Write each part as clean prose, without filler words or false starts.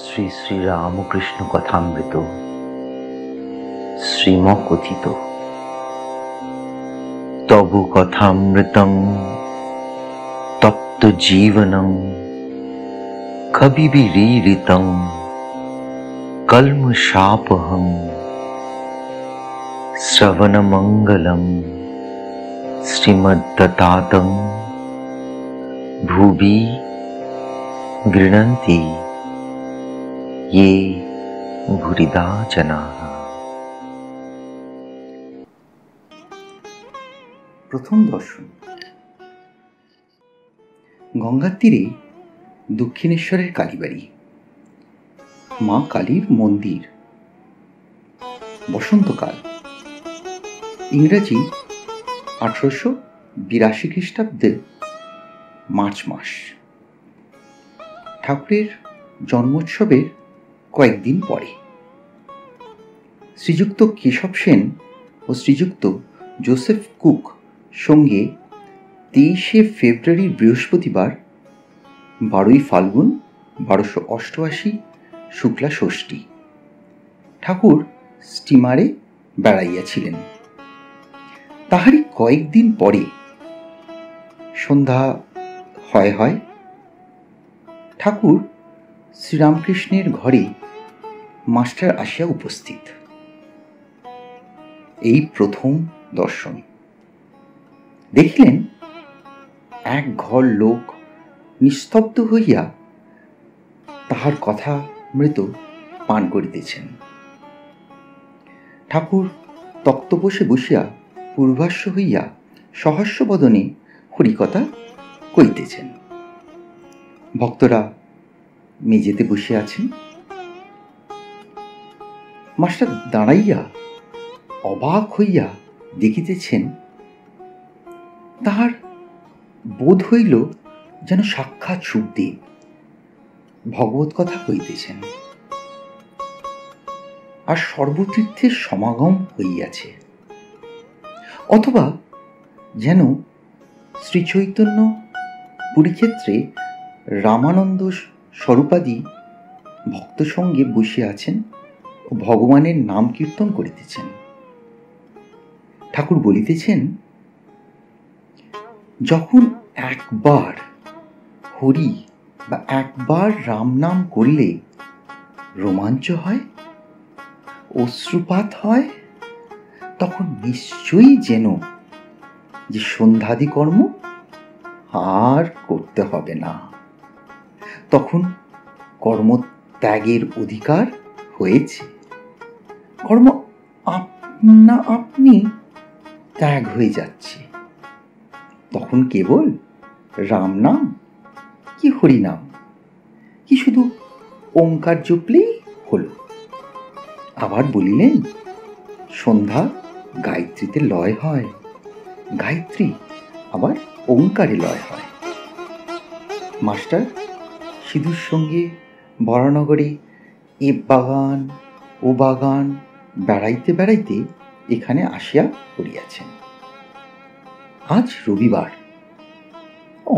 শ্রী শ্রী রামকৃষ্ণ কথামৃত শ্রীমকথিত তবু কথামৃতং তপ্ত জীবনং কবিবিরীরিতং কল্মষাপহং শ্রবণমঙ্গলম শ্রীমদ্দত্তাতং ভুবি গৃহন্তি ये भूरिदा जनाः। প্রথম দর্শন। গঙ্গার তীরে দক্ষিণেশ্বরের কালীবাড়ি, মা কালীর মন্দির। বসন্তকাল, ইংরাজি 1882 খ্রিস্টাব্দে মার্চ মাস। ঠাকুরের জন্মোৎসবের কয়েকদিন পরে শ্রীযুক্ত কেশব সেন ও শ্রীযুক্ত জোসেফ কুক সঙ্গে 23শে ফেব্রুয়ারি বৃহস্পতিবার 12ই ফাল্গুন 1288 শুক্লা ষষ্ঠী ঠাকুর স্টিমারে বেড়াইয়াছিলেন। তাহারই কয়েকদিন পরে সন্ধ্যা হয় ঠাকুর শ্রীরামকৃষ্ণের ঘরে মাস্টার আসিয়া উপস্থিত। এই প্রথম দর্শন। দেখিলেন এক ঘর লোক নিস্তব্ধ হইয়া তাহার কথা মৃত পান করিতেছেন। ঠাকুর তক্তপোষে বসিয়া পূর্বাস্য হইয়া সহাস্য বদনে হরিকথা কইতেছেন। ভক্তরা মেঝেতে বসে আছেন। মাস্টার দাঁড়াইয়া অবাক হইয়া দেখিতেছেন। তাহার বোধ হইল যেন সাক্ষাৎ সুখদেব ভগবত কথা কইতেছেন, আর সর্বতীর্থের সমাগম হইয়াছে। অথবা যেন শ্রীচৈতন্য পুরীক্ষেত্রে রামানন্দ স্বরূপাদি ভক্ত সঙ্গে বসে আছেন ও ভগবানের নাম কীর্তন করিতেছেন। ঠাকুর বলিতেছেন, যখন একবার হরি বা একবার রাম নাম করলে রোমাঞ্চ হয়, অশ্রুপাত হয়, তখন নিশ্চয়ই যেন যে সন্ধ্যাদি কর্ম আর করতে হবে না। তখন কর্মত্যাগের অধিকার হয়েছে। কর্ম আপনা আপনি ত্যাগ হয়ে যাচ্ছে। তখন কেবল রাম নাম কি হরি নাম কি শুধু ওঙ্কার জপলেই হলো। আবার বলিলেন, সন্ধ্যা গায়ত্রীতে লয় হয়, গায়ত্রী আবার ওঙ্কারে লয় হয়। মাস্টার সিধুর সঙ্গে বরানগরে এ বাগান ও বাগান বেড়াইতে বেড়াইতে এখানে আসিয়া পড়িয়াছেন। আজ রবিবার,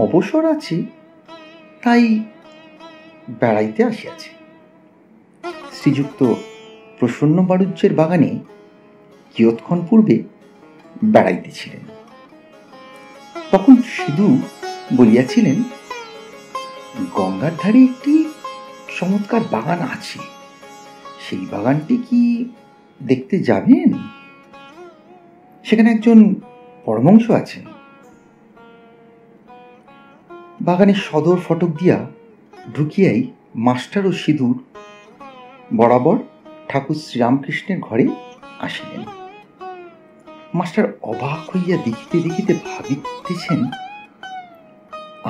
অবসর আছে, তাই বেড়াইতে আসিয়াছে। শ্রীযুক্ত প্রসন্ন বাড়ুজ্যের বাগানে কিয়ৎক্ষণ পূর্বে বেড়াইতেছিলেন। তখন সিধু বলিয়াছিলেন, গঙ্গার ধারে একটি চমৎকার বাগান আছে, সেই বাগানটি কি দেখতে যাবেন? সেখানে একজন পরমহংস আছেন। বাগানের সদর ফটক দিয়া ঢুকিয়াই মাস্টার ও সিধুর বরাবর ঠাকুর শ্রীরামকৃষ্ণের ঘরে আসিলেন। মাস্টার অবাক হইয়া দেখিতে দেখিতে ভাবিতেছেন,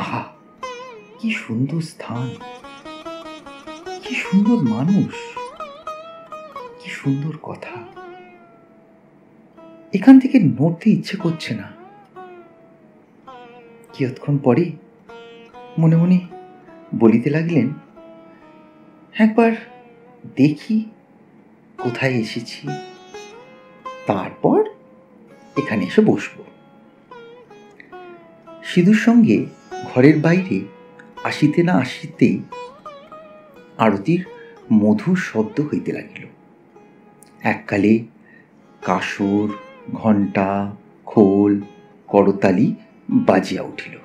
আহা, কি সুন্দর স্থান, কি সুন্দর মানুষ, কি সুন্দর কথা। এখান থেকে নড়তে ইচ্ছে করছে না। কিয়ৎক্ষণ পরে মনে মনে বলিতে লাগলেন, একবার দেখি কোথায় এসেছি, তারপর এখানে এসে বসব। সিধুর সঙ্গে ঘরের বাইরে আসিতে না আসিতেই আরতির মধুর শব্দ হইতে লাগিল। এককালে কাসর, ঘণ্টা, খোল, করতালি বাজিয়া উঠিল।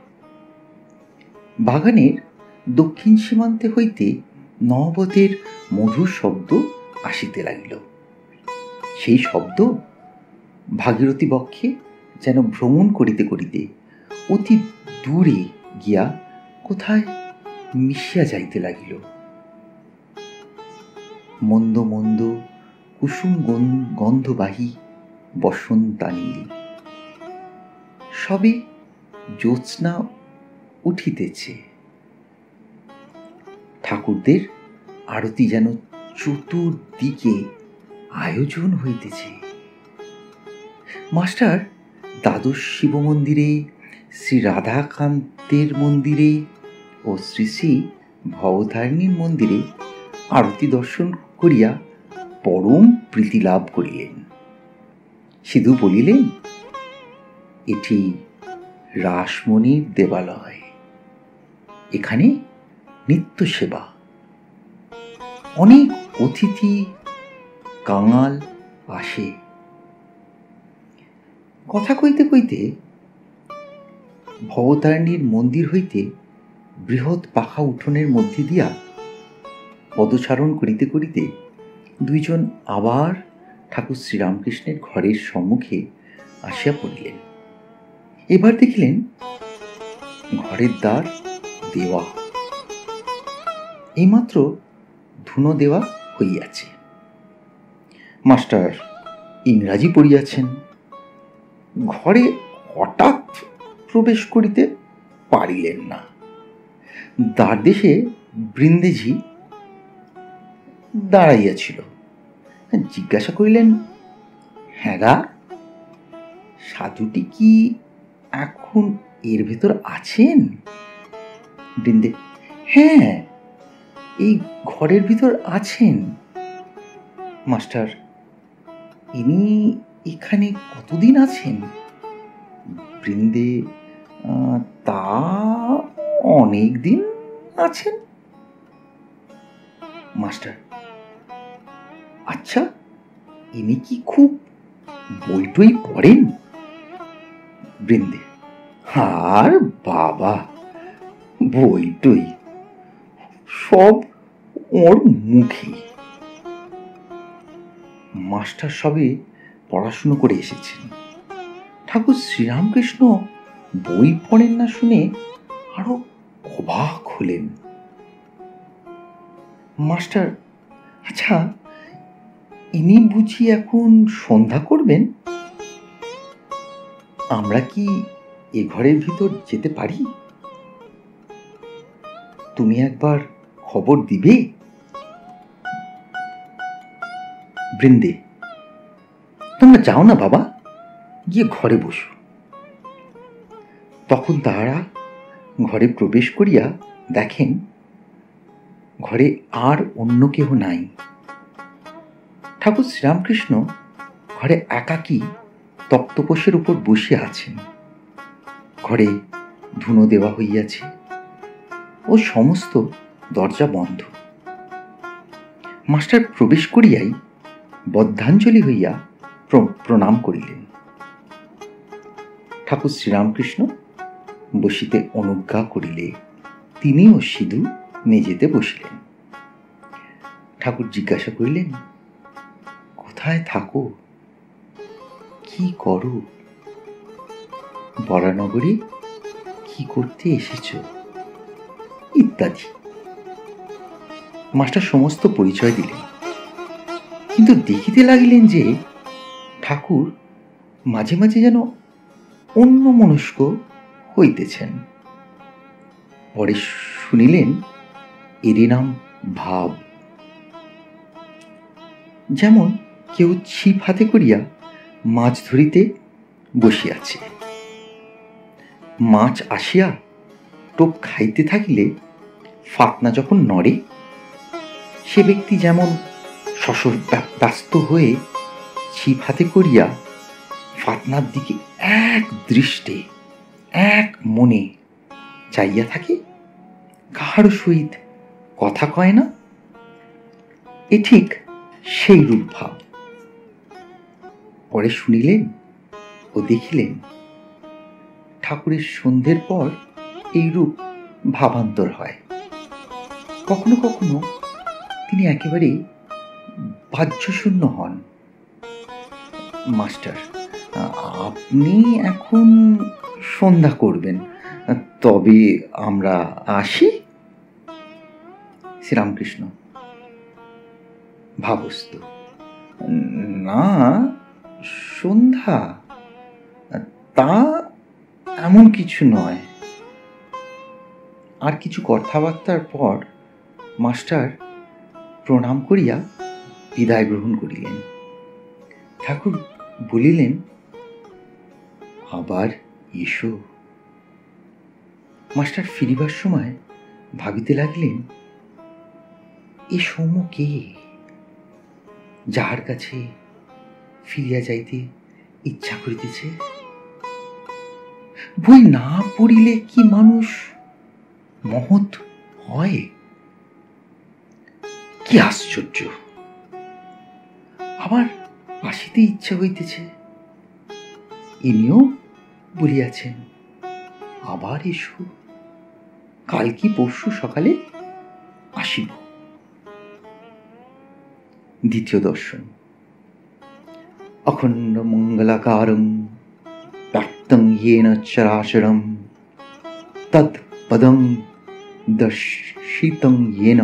বাগানের দক্ষিণ সীমান্তে হইতে নহবতের মধুর শব্দ আসিতে লাগিল। সেই শব্দ ভাগীরথী বক্ষে যেন ভ্রমণ করিতে করিতে অতি দূরে গিয়া কোথায় মিশিয়া যাইতে লাগিল। মন্দ মন্দ কুসুম গন্ধবাহী বসন্তানীল। সবে জ্যোৎস্না উঠিতেছে। ঠাকুরদের আরতি যেন চতুর্দিকে আয়োজন হইতেছে। মাস্টার দ্বাদশ শিব মন্দিরে, শ্রী রাধাকান্তের মন্দিরে ও শ্রী শ্রী ভবতারিণীর মন্দিরে আরতি দর্শন করিয়া পরম প্রীতি লাভ করিলেন। সিধু বলিলেন, এটি রাসমণির দেবালয়, এখানে নিত্য সেবা। অনেক অতিথি কাঙাল আসে। কথা কইতে কইতে ভবতারিণীর মন্দির হইতে বৃহৎ পাখা উঠোনের মধ্যে দিয়া পদচারণ করিতে করিতে দুইজন আবার ঠাকুর শ্রীরামকৃষ্ণের ঘরের সম্মুখে আসিয়া পড়িলেন। এবার দেখিলেন ঘরের দ্বার দেওয়া, এইমাত্র ধুনো দেওয়া হইয়াছে। মাস্টার ইংরাজি পড়িয়াছেন। ঘরে হঠাৎ প্রবেশ করিতে পারিলেন না। দ্বারদেশে বৃন্দেজি দাঁড়াইয়াছিল। জিজ্ঞাসা করিলেন, হ্যাঁ গা, সাধুটি কি এখন এর ভেতর আছেন? বৃন্দে, হ্যাঁ, এই ঘরের ভিতর আছেন। মাস্টার, ইনি এখানে কতদিন আছেন? বৃন্দে, তা অনেক দিন আছেন। মাস্টার, আচ্ছা, ইনি কি খুব বইটই পড়েন? বৃন্দে, আর বাবা, বইটই সব ওর মুখে। মাস্টার সবে পড়াশুনো করে এসেছেন। ঠাকুর শ্রীরামকৃষ্ণ বই পড়েন না শুনে আরো অবাক হলেন। মাস্টার, আচ্ছা, ইনি বুঝি এখন সন্ধ্যা করবেন? আমরা কি এ ঘরের ভিতর যেতে পারি? তুমি একবার খবর দিবে? বৃন্দে, তোমরা যাও না বাবা, গিয়ে ঘরে বসো। তখন তাহারা ঘরে প্রবেশ করিয়া দেখেন ঘরে আর অন্য কেহ নাই। ঠাকুর শ্রীরামকৃষ্ণ ঘরে একাকী তক্তপোষের উপর বসিয়া আছেন। ঘরে ধুনো দেওয়া হইয়াছে ও সমস্ত দরজা বন্ধ। মাস্টার প্রবেশ করিয়াই বদ্ধাঞ্জলি হইয়া প্রণাম করিলেন। ঠাকুর শ্রীরামকৃষ্ণ বসিতে অনুজ্ঞা করিলে তিনিও সিধু মেঝেতে বসিলেন। ঠাকুর জিজ্ঞাসা করিলেন, কোথায় থাকো, কি করো, বরানগরে কি করতে এসেছ, ইত্যাদি। মাস্টার সমস্ত পরিচয় দিলেন, কিন্তু দেখিতে লাগিলেন যে ঠাকুর মাঝে মাঝে যেন অন্যমনস্ক হইতেছেন। পরে শুনিলেন এরই নাম ভাব। যেমন কেউ ছিপ হাতে করিয়া মাছ ধরিতে বসিয়াছে। মাছ আসিয়া টোপ খাইতে থাকিলে ফাতনা যখন নড়ে, সে ব্যক্তি যেমন ব্যস্ত হয়ে ছিপ হাতে করিয়া ফাতনার দিকে এক দৃষ্টে এক মনে চাইয়া থাকে, কাহার সহিত কথা কয় না, এ ঠিক সেই রূপ ভাব। পরে শুনিলেন ও দেখিলেন ঠাকুরের সন্ধ্যের পর এই রূপ ভাবান্তর হয়। কখনো কখনো তিনি একেবারে বাহ্যশূন্য হন। মাস্টার, আপনি এখন সন্ধ্যা করবেন, তবে আমরা আসি। শ্রীরামকৃষ্ণ ভাবস্থ, না, সন্ধ্যা তা এমন কিছু নয়। আর কিছু কথাবার্তার পর মাস্টার প্রণাম করিয়া বিদায় গ্রহণ করিলেন। ঠাকুর বলিলেন, আবার এসো। মাস্টার ফিরিবার সময় ভাবিতে লাগলেন, এ সৌম্য কে, যাহার কাছে ফিরিয়া যাইতে ইচ্ছা করিতেছে? বই না পড়িলে কি মানুষ মহৎ হয়? কি আশ্চর্য! আবার আসিতে ইচ্ছা হইতেছে। ইনিও বলিয়াছেন, আবার এসো, কাল কি পরশু সকালে আসিব। দ্বিতীয় দর্শন। অখণ্ড মঙ্গলাকারং ব্যাপ্তং येन চরাচরম তৎ পদং দর্শিতং येन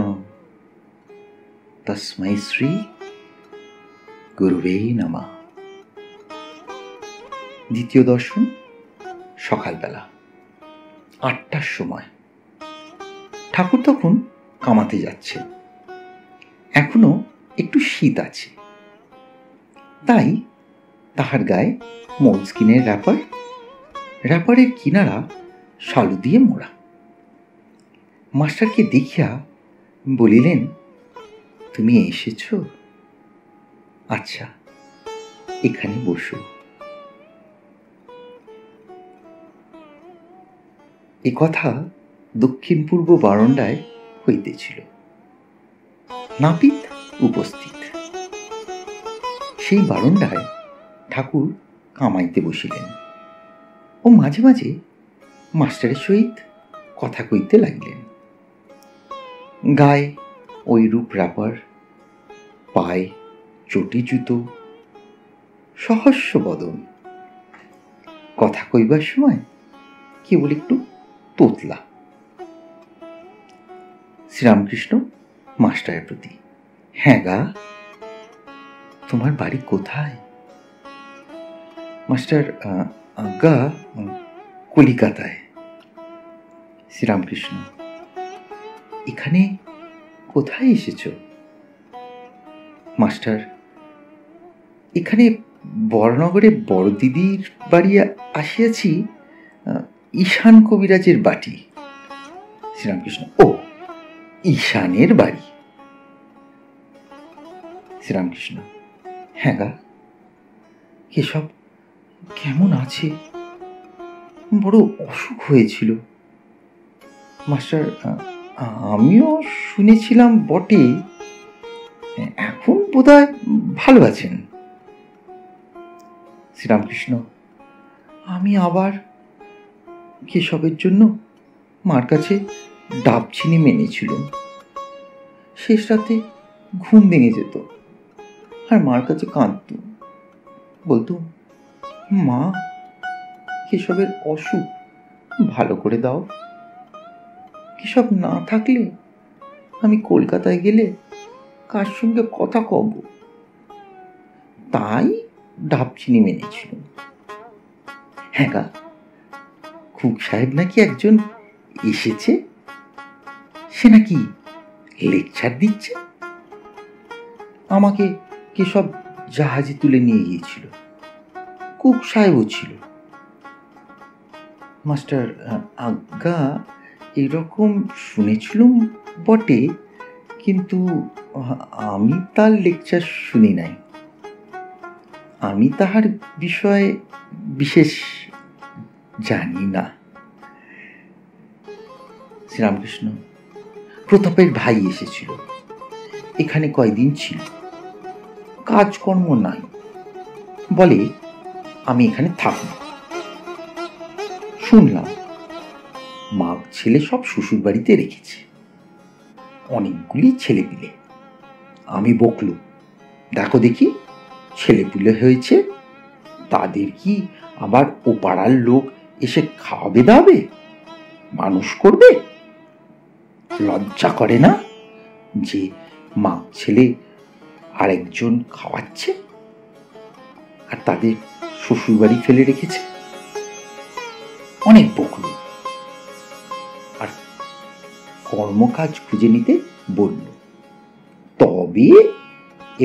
তস্मै শ্রী গুরুবে নমঃ। দ্বিতীয় দর্শন সকালবেলা 8টার সময়। ঠাকুর তখন কামাতে যাচ্ছে। এখনো একটু শীত আছে, তাই তাহার গায়ে মলস্কিনের র্যাপারের কিনারা শালু দিয়ে মোড়া। মাস্টারকে দেখিয়া বলিলেন, তুমি এসেছ? আচ্ছা, এখানে বসো। এ কথা দক্ষিণ পূর্ব বারান্দায় হইতেছিল। নাপিত উপস্থিত। সেই বারান্দায় ঠাকুর কামাইতে বসিলেন ও মাঝে মাঝে মাস্টারের সহিত কথা কইতে লাগিলেন। গায়ে ওই রূপ র্যাপার, পায়ে চটি জুতো, সহস্র বদন। কথা কইবার সময় কেবল একটু তোতলা। শ্রীরামকৃষ্ণ মাস্টারের প্রতি, হ্যাঁ গা, তোমার বাড়ি কোথায়? মাস্টার, আজ্ঞা, কলিকাতায়। শ্রীরামকৃষ্ণ, এখানে কোথায় এসেছ? মাস্টার, এখানে বড়নগরে বড় দিদির বাড়ি আসিয়াছি, ঈশান কবিরাজের বাটি। শ্রীরামকৃষ্ণ, ও, ঈশানের বাড়ি। শ্রীরামকৃষ্ণ, হ্যাঁ গা, কেশব কেমন আছে? বড় অসুখ হয়েছিল। মাস্টার, আমিও শুনেছিলাম বটে, এখন বোধহয় ভালো আছেন। শ্রীরামকৃষ্ণ, আমি আবার কেশবের জন্য মার কাছে ডাব চিনি মেনেছিলাম। শেষ রাতে ঘুম ভেঙে যেত আর মার কাছে কাঁদত, বলতো, মা, কেশবের অসুখ ভালো করে দাও। কেশব না থাকলে আমি কলকাতায় গেলে কার সঙ্গে কথা কব, তাই ডাব চিনি মেনেছিল। হ্যাঁ গা, খুক সাহেব নাকি একজন এসেছে, সে নাকি লেকচার দিচ্ছে। আমাকে কেশব জাহাজে তুলে নিয়ে গিয়েছিল, কুক সাহেবও ছিল। মাস্টার, আজ্ঞা, এরকম শুনেছিলুম বটে, কিন্তু আমি তার লেকচার শুনি নাই। আমি তাহার বিষয়ে বিশেষ জানি না। শ্রীরামকৃষ্ণ, প্রতাপের ভাই এসেছিল, এখানে কয়দিন ছিল, কাজকর্ম নাই, বলে আমি এখানে থাকব। শুনলাম মা ছেলে সব শ্বশুর বাড়িতে রেখেছে, অনেকগুলি ছেলে পিলে। আমি বকলুম, দেখো দেখি ছেলেপুলে হয়েছে, তাদের কি আবার ও পাড়ার লোক এসে খাওয়াবে দাবে, মানুষ করবে? লজ্জা করে না যে মা ছেলে আরেকজন খাওয়াচ্ছে আর তাদের শ্বশুর বাড়ি ফেলে রেখেছে? অনেক বকলুম আর কর্মকাজ খুঁজে নিতে বলল, তবে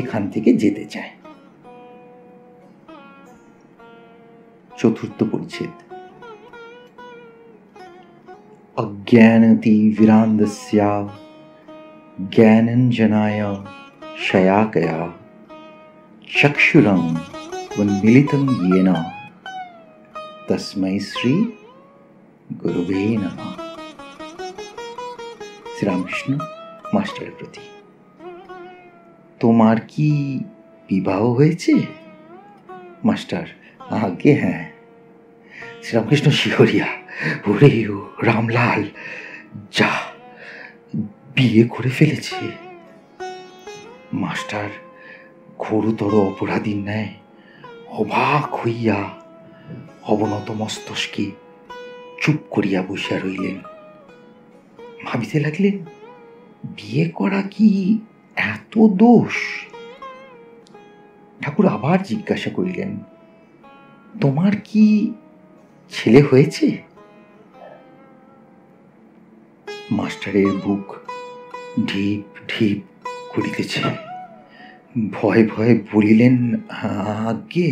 এখান থেকে যেতে চায়। চতুর্থ পরিচ্ছেদ। অজ্ঞানতিমিরান্ধস্যা জ্ঞানাঞ্জনায় শলাকয়া চক্ষুরং উন্মিলিতং येन তস্मै শ্রী গুরুবে নমঃ। শ্রীরামকৃষ্ণ মাস্টারের প্রতি। তোমার কি বিবাহ হয়েছে? মাস্টার, আগে হ্যাঁ। শ্রীরামকৃষ্ণ শিহরিয়া, ওরে ও রামলাল, যা বিয়ে করে ফেলেছে। মাস্টার ঘোরতর অপরাধীর ন্যায় অবাক হইয়া অবনত মস্তকে চুপ করিয়া বসিয়া রইলেন। ভাবিতে লাগলেন, বিয়ে করা কি এত দোষ? ঠাকুর আবার জিজ্ঞাসা করিলেন, তোমার কি ছেলে হয়েছে? মাস্টারের বুক ঢিপ ঢিপ করিতেছে। ভয়ে ভয়ে বলিলেন, আগে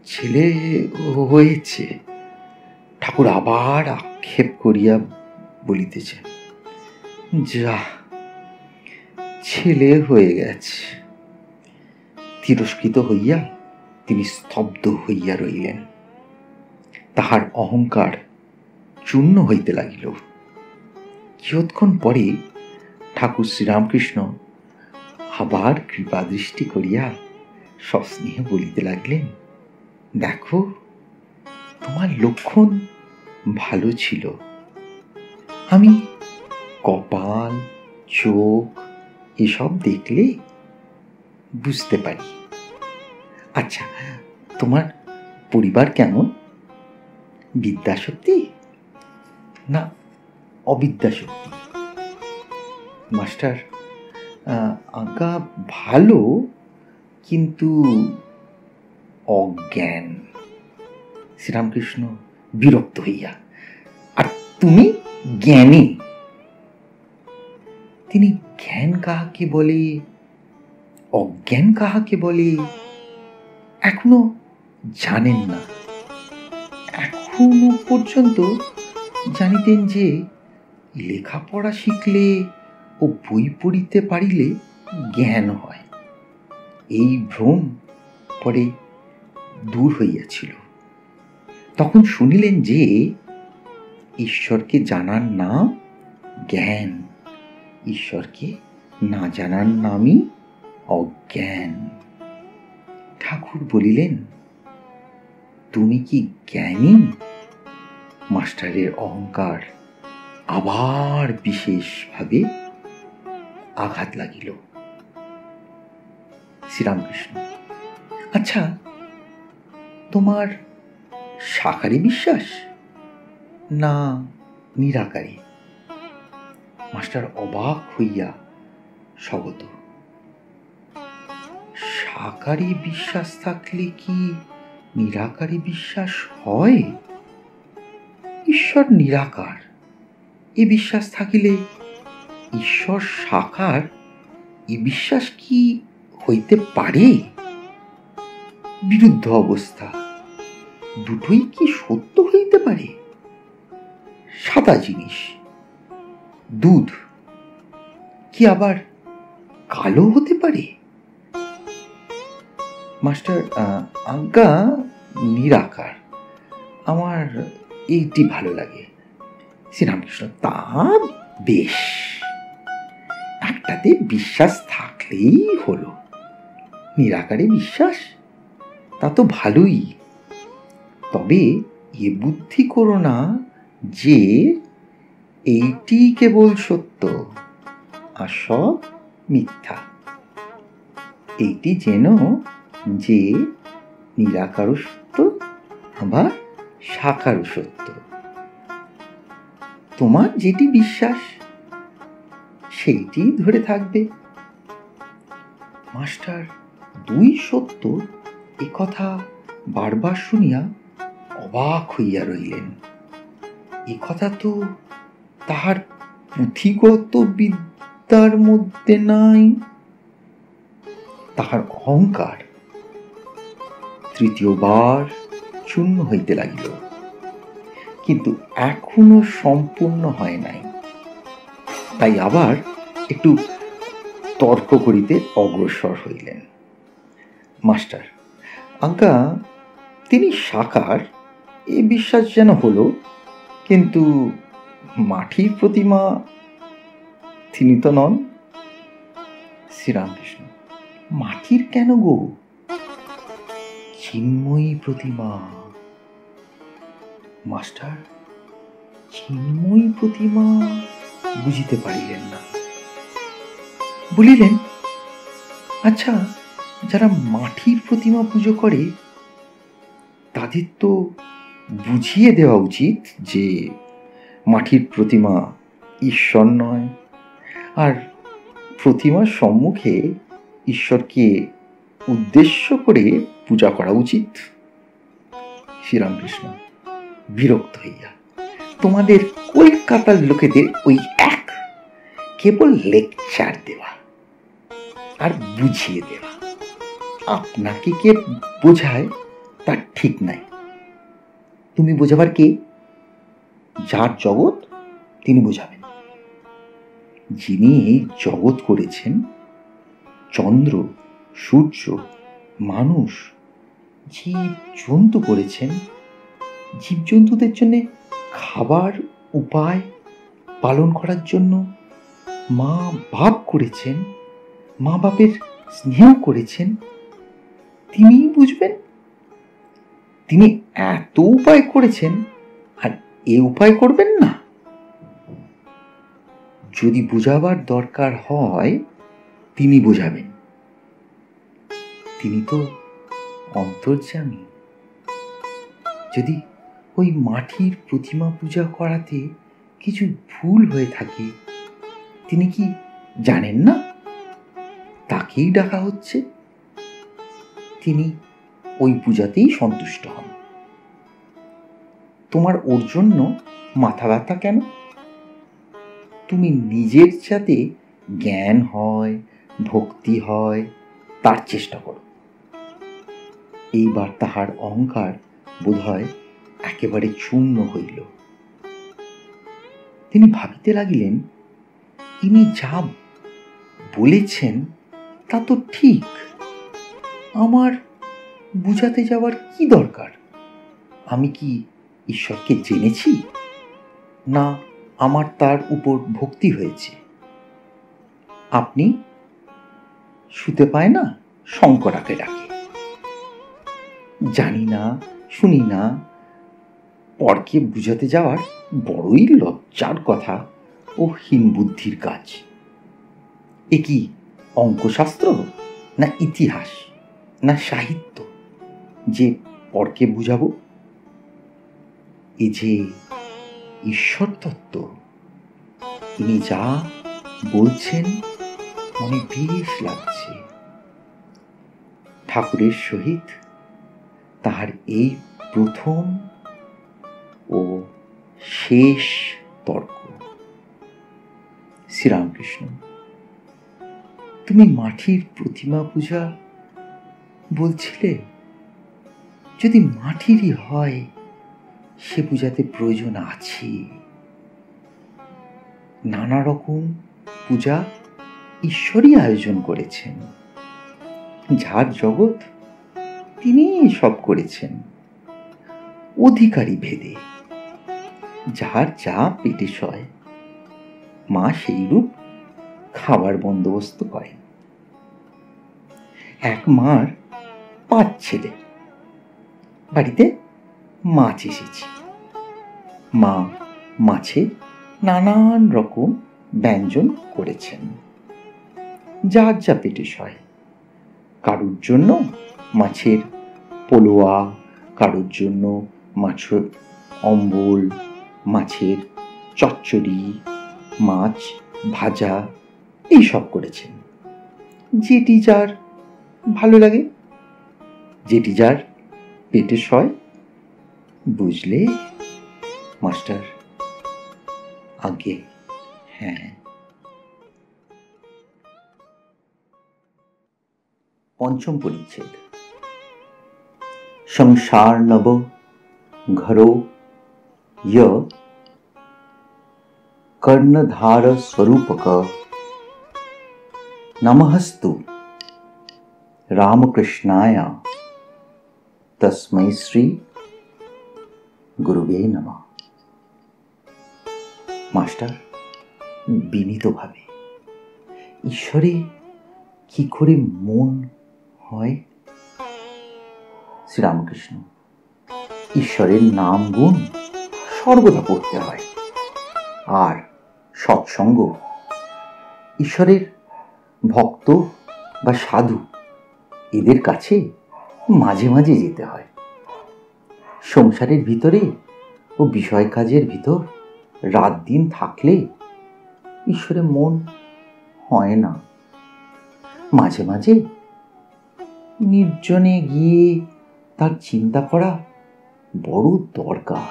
ছেলে হয়েছে। ঠাকুর আবার আক্ষেপ করিয়া বলিতেছে, যা ছেলে হয়ে গেছে। তিরস্কৃত হইয়া তিনি স্তব্ধ হইয়া রইলেন। তাহার অহংকার চূর্ণ হইতে লাগিল। কিয়ৎক্ষণ পরে ঠাকুর শ্রীরামকৃষ্ণ আবার কৃপা দৃষ্টি করিয়া সস্নেহে বলিতে লাগলেন, দেখো তোমার লক্ষণ ভালো ছিল। আমি কপাল, চোখ এসব দেখলে বুঝতে পারি। আচ্ছা, তোমার পরিবার কেমন? বিদ্যাশক্তি না অবিদ্যাশক্তি? মাস্টার, আজ্ঞা ভালো, কিন্তু অজ্ঞান। শ্রীরামকৃষ্ণ বিরক্ত হইয়া, আর তুমি জ্ঞানী? তিনি জ্ঞান কাহাকে বলে, অজ্ঞান কাহাকে বলে এখনো জানেন না। এখনো পর্যন্ত জানিতেন যে লেখাপড়া শিখলে ও বই পড়িতে পারিলে জ্ঞান হয়। এই ভ্রম পরে দূর হইয়াছিল। তখন শুনিলেন যে ঈশ্বরকে জানার নাম জ্ঞান, ঈশ্বরকে না জানার নামই অজ্ঞান। ঠাকুর বলিলেন, তুমি কি জ্ঞানী? মাস্টারের অহংকার আবার বিশেষভাবে আঘাত লাগিল। শ্রীরামকৃষ্ণ, আচ্ছা, তোমার সাকারি বিশ্বাস না নিরাকারী? মাস্টার অবাক হইয়া স্বগত। সাকারি বিশ্বাস থাকলে কি নিরাকারী বিশ্বাস হয়? ঈশ্বর নিরাকার এ বিশ্বাস থাকিলে ঈশ্বর সাকার এ বিশ্বাস কি হইতে পারে? বিরুদ্ধ অবস্থা, দুটোই কি সত্য হইতে পারে? সাদা জিনিস দুধ কি আবার কালো হতে পারে? মাস্টার, আজ্ঞা নিরাকার, আমার এইটি ভালো লাগে। শ্রীরামকৃষ্ণ, তা বেশ, একটাতে বিশ্বাস থাকলেই হলো। নিরাকারে বিশ্বাস, তা তো ভালোই। তবে এ বুদ্ধি করো না যে এইটি কেবল সত্য আর সব মিথ্যা। এইটি যেন যে নিরাকারও সত্য আবার সাকারও সত্য। তোমার যেটি বিশ্বাস সেইটি ধরে থাকবে। মাস্টার দুই সত্য এ কথা বারবার শুনিয়া অবাক হইয়া রইলেন। এ কথা তো তাহার পুঁথিগত বিদ্যার মধ্যে নাই। তাহার অহংকার তৃতীয়বার চূর্ণ হইতে লাগিল, কিন্তু এখনো সম্পূর্ণ হয় নাই। তাই আবার একটু তর্ক করিতে অগ্রসর হইলেন। মাস্টার, আজ্ঞা তিনি সাকার এ বিশ্বাস যেন হলো, কিন্তু মাটির প্রতিমা তিনি তো নন। শ্রীরামকৃষ্ণ, মাটির কেন গো? চিন্ময়ী প্রতিমা। মাস্টার চিন্ময়ী প্রতিমা বুঝিতে পারিলেন না। বলিলেন, আচ্ছা, যারা মাটির প্রতিমা পুজো করে তাদের তো বুঝিয়ে দেওয়া উচিত যে মাটির প্রতিমা ঈশ্বর নয়, আর প্রতিমার সম্মুখে ঈশ্বরকে উদ্দেশ্য করে পূজা করা উচিত। শ্রীরামকৃষ্ণ বিরক্ত হইয়া, তোমাদের কলকাতার লোকেদের ওই এক, কেবল লেকচার দেওয়া আর বুঝিয়ে দেওয়া। আপনাকে কে বোঝায় তার ঠিক নাই। তুমি বোঝাবার কে? যার জগৎ তিনি বোঝাবেন। যিনি এই জগৎ করেছেন, চন্দ্র, সূর্য, মানুষ, জীব জন্তু করেছেন, জীবজন্তুদের জন্য খাবার উপায় পালন করার জন্য মা বাপ করেছেন, মা বাপের স্নেহ করেছেন, তিনিই বুঝবেন। তিনি এত উপায় করেছেন আর এ উপায় করবেন না? যদি বোঝাবার দরকার হয় তিনি বোঝাবেন। তিনি তো অন্তর্যামী। যদি ওই মাটির প্রতিমা পূজা করাতে কিছু ভুল হয়ে থাকে, তিনি কি জানেন না? তাকেই ডাকা হচ্ছে, তিনি ওই পূজাতেই সন্তুষ্ট হন। তোমার ওর জন্য মাথা ব্যথা কেন? তুমি নিজের যাতে জ্ঞান হয়, ভক্তি হয়, তার চেষ্টা করো। এইবার তাহার অহংকার বোধহয় একেবারে চূর্ণ হইল। তিনি ভাবিতে লাগিলেন, ইনি যা বলেছেন তা তো ঠিক, আমার বুঝাতে যাওয়ার কি দরকার? আমি কি ঈশ্বরকে জেনেছি, না আমার তার উপর ভক্তি হয়েছে? আপনি শুতে পায় না, শঙ্করাকে ডাকে। জানি না, শুনি না, পরকে বুঝাতে যাওয়ার বড়ই লজ্জার কথা ও হীন বুদ্ধির কাজ। এ কি অঙ্কশাস্ত্র, না ইতিহাস, না সাহিত্য যে পরকে বুঝাবো? এ যে ঈশ্বর তত্ত্ব। তিনি যা বলছেন মনে বেশ লাগছে। ঠাকুরের সহিত তাহার এই প্রথম ও শেষ তর্ক। শ্রীরামকৃষ্ণ, তুমি মাটির প্রতিমা পূজা বলছিলে, যদি মাটিরই হয় সে পূজাতে প্রয়োজন আছে। নানা রকম পূজা ঈশ্বরই আয়োজন করেছেন। যার জগৎ তিনি সব করেছেন অধিকারী ভেদে, যার যা পেটে সয়। মা সেইরূপ খাবার বন্দোবস্ত করেন। এক মার 5 ছেলে। বাড়িতে মাছ এসেছে। মা মাছে নানান রকম ব্যঞ্জন করেছেন, যার যা পেটে সয়। কারুর জন্য মাছের পোলোয়া, কারুর জন্য মাছের অম্বল, মাছের চচ্চড়ি, মাছ ভাজা, এইসব করেছেন। যেটি যার ভালো লাগে, যেটি যার পেটে সয়। বুঝলে মাস্টার? আগে হ্যাঁ। पंचम परिच्छेद। संसार नव घरो य कर्णधार स्वरूपक नमस्तु रामकृष्णाय तस्मै श्री गुरुवे नमः। मास्टर বিনীতভাবে, ঈশ্বরে কি করে মন হয়? শ্রীরামকৃষ্ণ: ঈশ্বরের নাম গুণ সর্বদা পড়তে হয়, আর সৎসঙ্গ, ঈশ্বরের ভক্ত বা সাধু এদের কাছে মাঝে মাঝে যেতে হয়। সংসারের ভিতরে ও বিষয় কাজের ভিতর রাত দিন থাকলে ঈশ্বরে মন হয় না। মাঝে মাঝে নির্জনে গিয়ে তার চিন্তা করা বড় দরকার।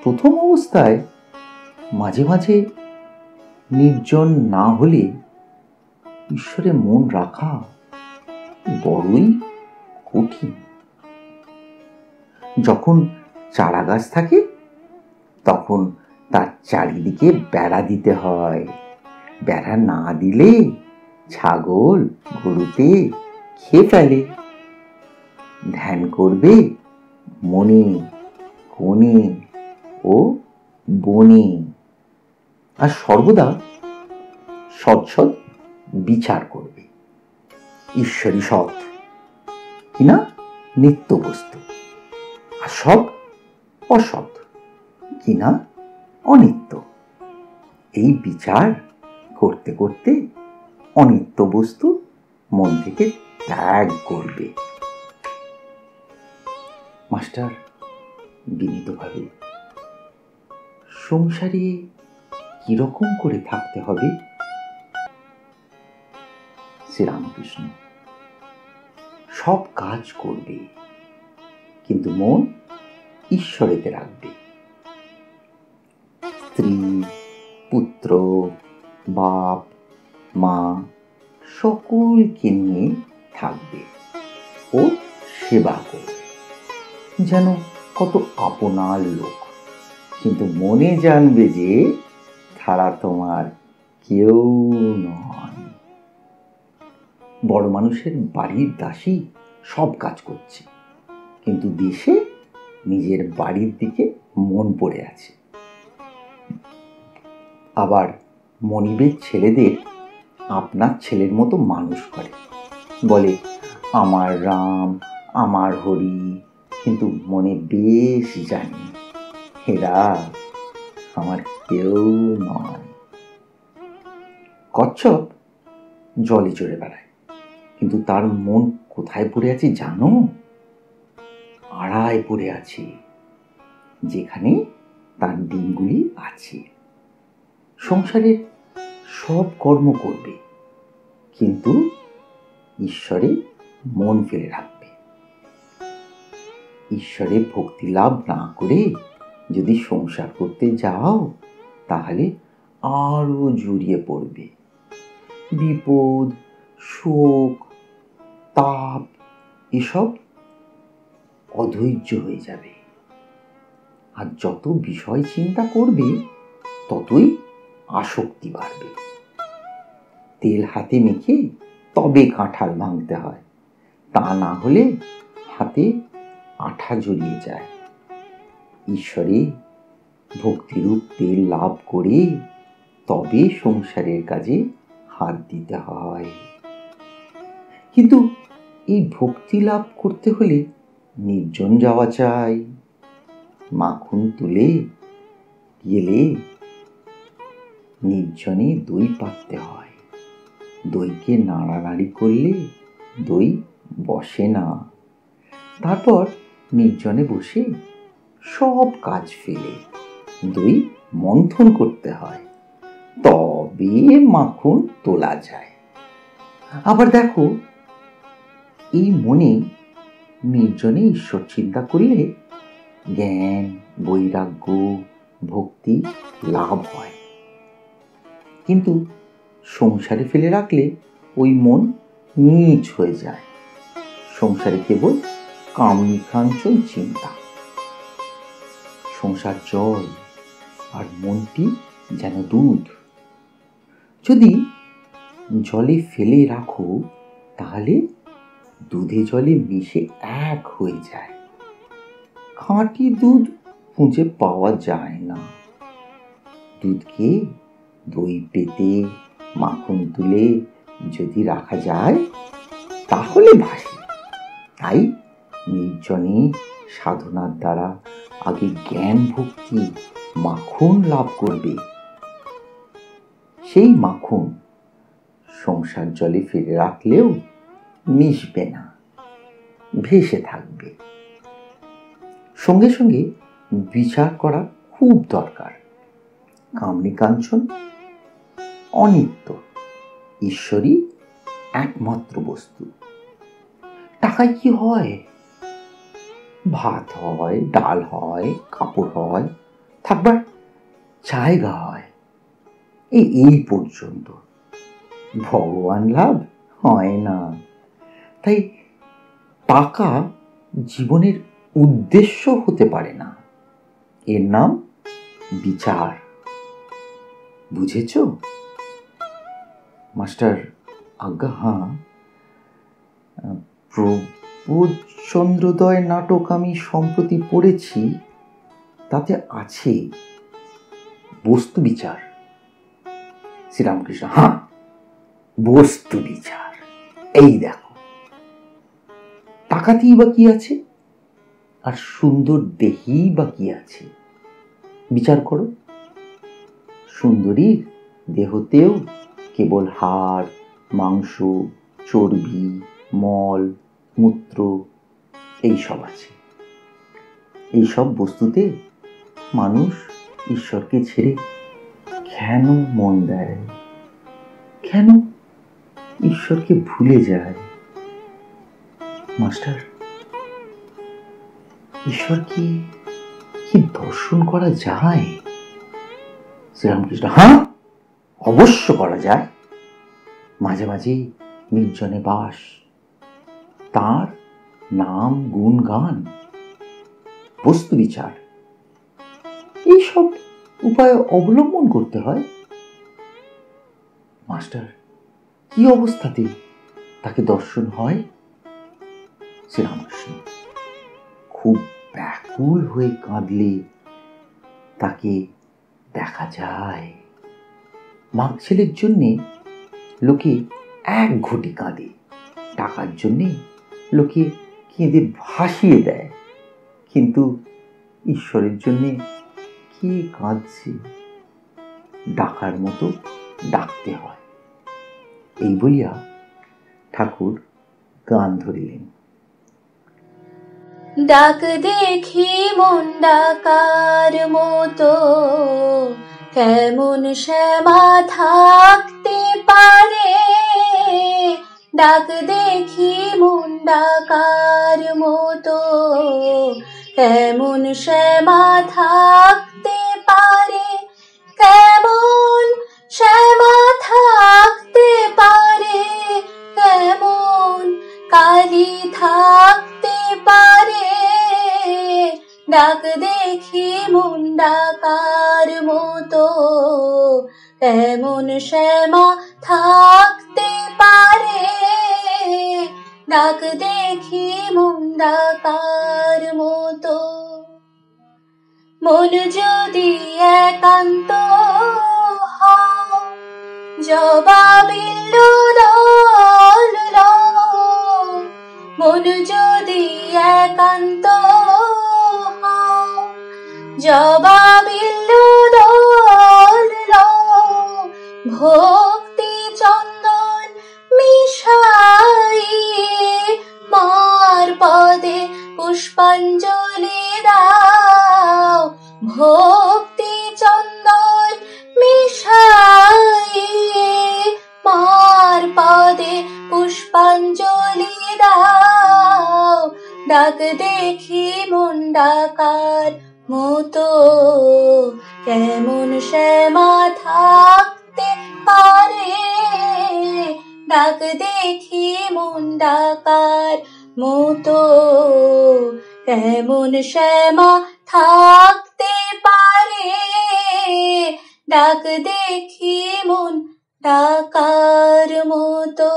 প্রথম অবস্থায় মাঝে মাঝে নির্জন না হলে ঈশ্বরে মন রাখা বড়ই কঠিন। যখন চারা গাছ থাকে তখন তার চারিদিকে বেড়া দিতে হয়। বেড়া না দিলে ছাগল গরুতে খেয়ে ফেলে। ধ্যান করবে মনে, কোণে ও বনে, আর সর্বদা সৎ সৎ বিচার করবে। ঈশ্বরই সৎ কিনা নিত্য বস্তু, আর সব অসৎ কিনা অনিত্য। এই বিচার করতে করতে অনিত্য বস্তু মন থেকে ত্যাগ করবে। মাস্টার বিনীতভাবে, সংসারে কিরকম করে থাকতে হবে? শ্রীরামকৃষ্ণ: সব কাজ করবে, কিন্তু মন ঈশ্বরেতে রাখবে। স্ত্রী, পুত্র, বাপ, মা সকলকে নিয়ে থাকবে ও সেবা করবে, যেন কত আপনার লোক। কিন্তু মনে জানবে যে তারা তোমার কেউ নয়। বড় মানুষের বাড়ির দাসী সব কাজ করছে, কিন্তু দেশে নিজের বাড়ির দিকে মন পড়ে আছে। আবার মনিবের ছেলেদের আপনার ছেলের মতো মানুষ করে, বলে আমার রাম, আমার হরি, কিন্তু মনে বেশ জানি এরা আমার কেউ নয়। কচ্ছপ জলে চড়ে বেড়ায়, কিন্তু তার মন কোথায় পড়ে আছে জানো? আড়ায় পড়ে আছে, যেখানে তার ডিমগুলি আছে। সংসারের সব কর্ম করবে, কিন্তু ঈশ্বরে মন ফেলে রাখবে। ঈশ্বরে ভক্তি লাভ না করে যদি সংসার করতে যাও, তাহলে আরো জড়িয়ে পড়বে। বিপদ, শোক, তাপ এসব অধৈর্য হয়ে যাবে। আর যত বিষয় চিন্তা করবে ততই আসক্তি বাড়বে। তেল হাতে মেখে তবে কাঁঠাল ভাঙতে হয়, তা না হলে হাতে আঠা জড়িয়ে যায়। ঈশ্বরে ভক্তিরূপ তেল লাভ করে তবে সংসারের কাজে হাত দিতে হয়। কিন্তু এই ভক্তি লাভ করতে হলে নির্জন যাওয়া চাই। মাখন তুলে গেলে নির্জনে দই পাততে হয়। দইকে নাড়ানাড়ি করলে দই বসে না। তারপর নির্জনে বসে সব কাজ ফেলে দই মন্থন করতে হয়, তবে মাখন তোলা যায়। আবার দেখো, এই মনে নির্জনে ঈশ্বর চিন্তা করলে জ্ঞান, বৈরাগ্য, ভক্তি লাভ হয়। কিন্তু সংসারে ফেলে রাখলে ওই মন নীচ হয়ে যায়। সংসারে কেবল কামনি কাঞ্চন চিন্তা। সংসার জল আর মনটি যেন দুধ। যদি জলে ফেলে রাখো তাহলে দুধে জলে মিশে এক হয়ে যায়। খাঁটি দুধ খুঁজে পাওয়া যায় না। দুধকে দই পেতে মাখন তুলে যদি রাখা যায় তাহলে ভাসে। তাই নির্জনে সাধনার দ্বারা আগে জ্ঞান, ভক্তি, মাখন লাভ করবে। সেই মাখন সংসার জলে ফেলে রাখলেও মিশবে না, ভেসে থাকবে। সঙ্গে সঙ্গে বিচার করা খুব দরকার। কামনি কাঞ্চন অনিত্য, ঈশ্বরই একমাত্র বস্তু। টাকায় কি হয়? ভাত হয়, ডাল হয়, কাপড় হয়, থাকবার জায়গা হয়, এই পর্যন্ত। ভগবান লাভ হয় না। তাই টাকা জীবনের উদ্দেশ্য হতে পারে না। এর নাম বিচার। বুঝেছ মাস্টার? আজ্ঞা হ্যাঁ। প্রবোধচন্দ্রোদয় নাটক আমি সম্প্রতি পড়েছি, তাতে আছে বস্তু বিচার। শ্রীরামকৃষ্ণ: হ্যাঁ, বস্তু বিচার। এই দেখো, টাকাতেই বা কি আছে, আর সুন্দর দেহেই বা কি আছে? বিচার করো। সুন্দরীর দেহতেও কেবল হাড়, মাংস, চর্বি, মল, মূত্র এইসব আছে। এইসব বস্তুতে মানুষ ঈশ্বরকে ছেড়ে কেন মন দেয়? কেন ঈশ্বরকে ভুলে যায়? মাস্টার, ঈশ্বরকে কি দর্শন করা যায়? শ্রীরামকৃষ্ণ: হ্যাঁ, অবশ্য করা যায়। মাঝে মাঝে নির্জনে বাস, তার নাম, গুণ, গান, বস্তু বিচার, এইসব উপায় অবলম্বন করতে হয়। মাস্টার, কি অবস্থাতে তাকে দর্শন হয়? শ্রীরামকৃষ্ণ: খুব ব্যাকুল হয়ে কাঁদলে তাকে দেখা যায়। মাগ ছেলের জন্যে লোকে এক ঘটি কাঁদে, টাকার জন্যে লোকে কেঁদে ভাসিয়ে দেয়। কিন্তু ঈশ্বরের জন্যে কে কাঁদছে? ডাকার মতো ডাকতে হয়। এই বলিয়া ঠাকুর গান ধরিলেন: ডাক দেখি মন ডাকার মতো, কেমন শ্যামা থাকতে পারে। ডাক দেখি মন ডাকার মতো, কেমন শ্যামা থাকতে পারে। কেমন শ্যামা থাকতে পারে, কেমন কালী থাকতে পারে। ডাক দেখি মন ডাকার মতো, কেমন শ্যামা থাকতে পারে। ডাক দেখি মন ডাকার মতো। মন যদি একান্ত হয়, জবা বিল্লু দল লও, মন যদি একান্ত হও। জবা বিল্লু দল লও, ভক্তি চন্দন মিশাইয়ে মার পদে পুষ্পাঞ্জলি দাও। ভক্তি চন্দন মিশাইয়ে মার পদে পুষ্পাঞ্জলি দাও। ডাক দেখি মন ডাকার মতো, কেমন শ্যামা থাকতে পারে। ডাক দেখি মন ডাকার মতো, কেমন শ্যামা থাকতে পারে। ডাক দেখি মন ডাকার মতো।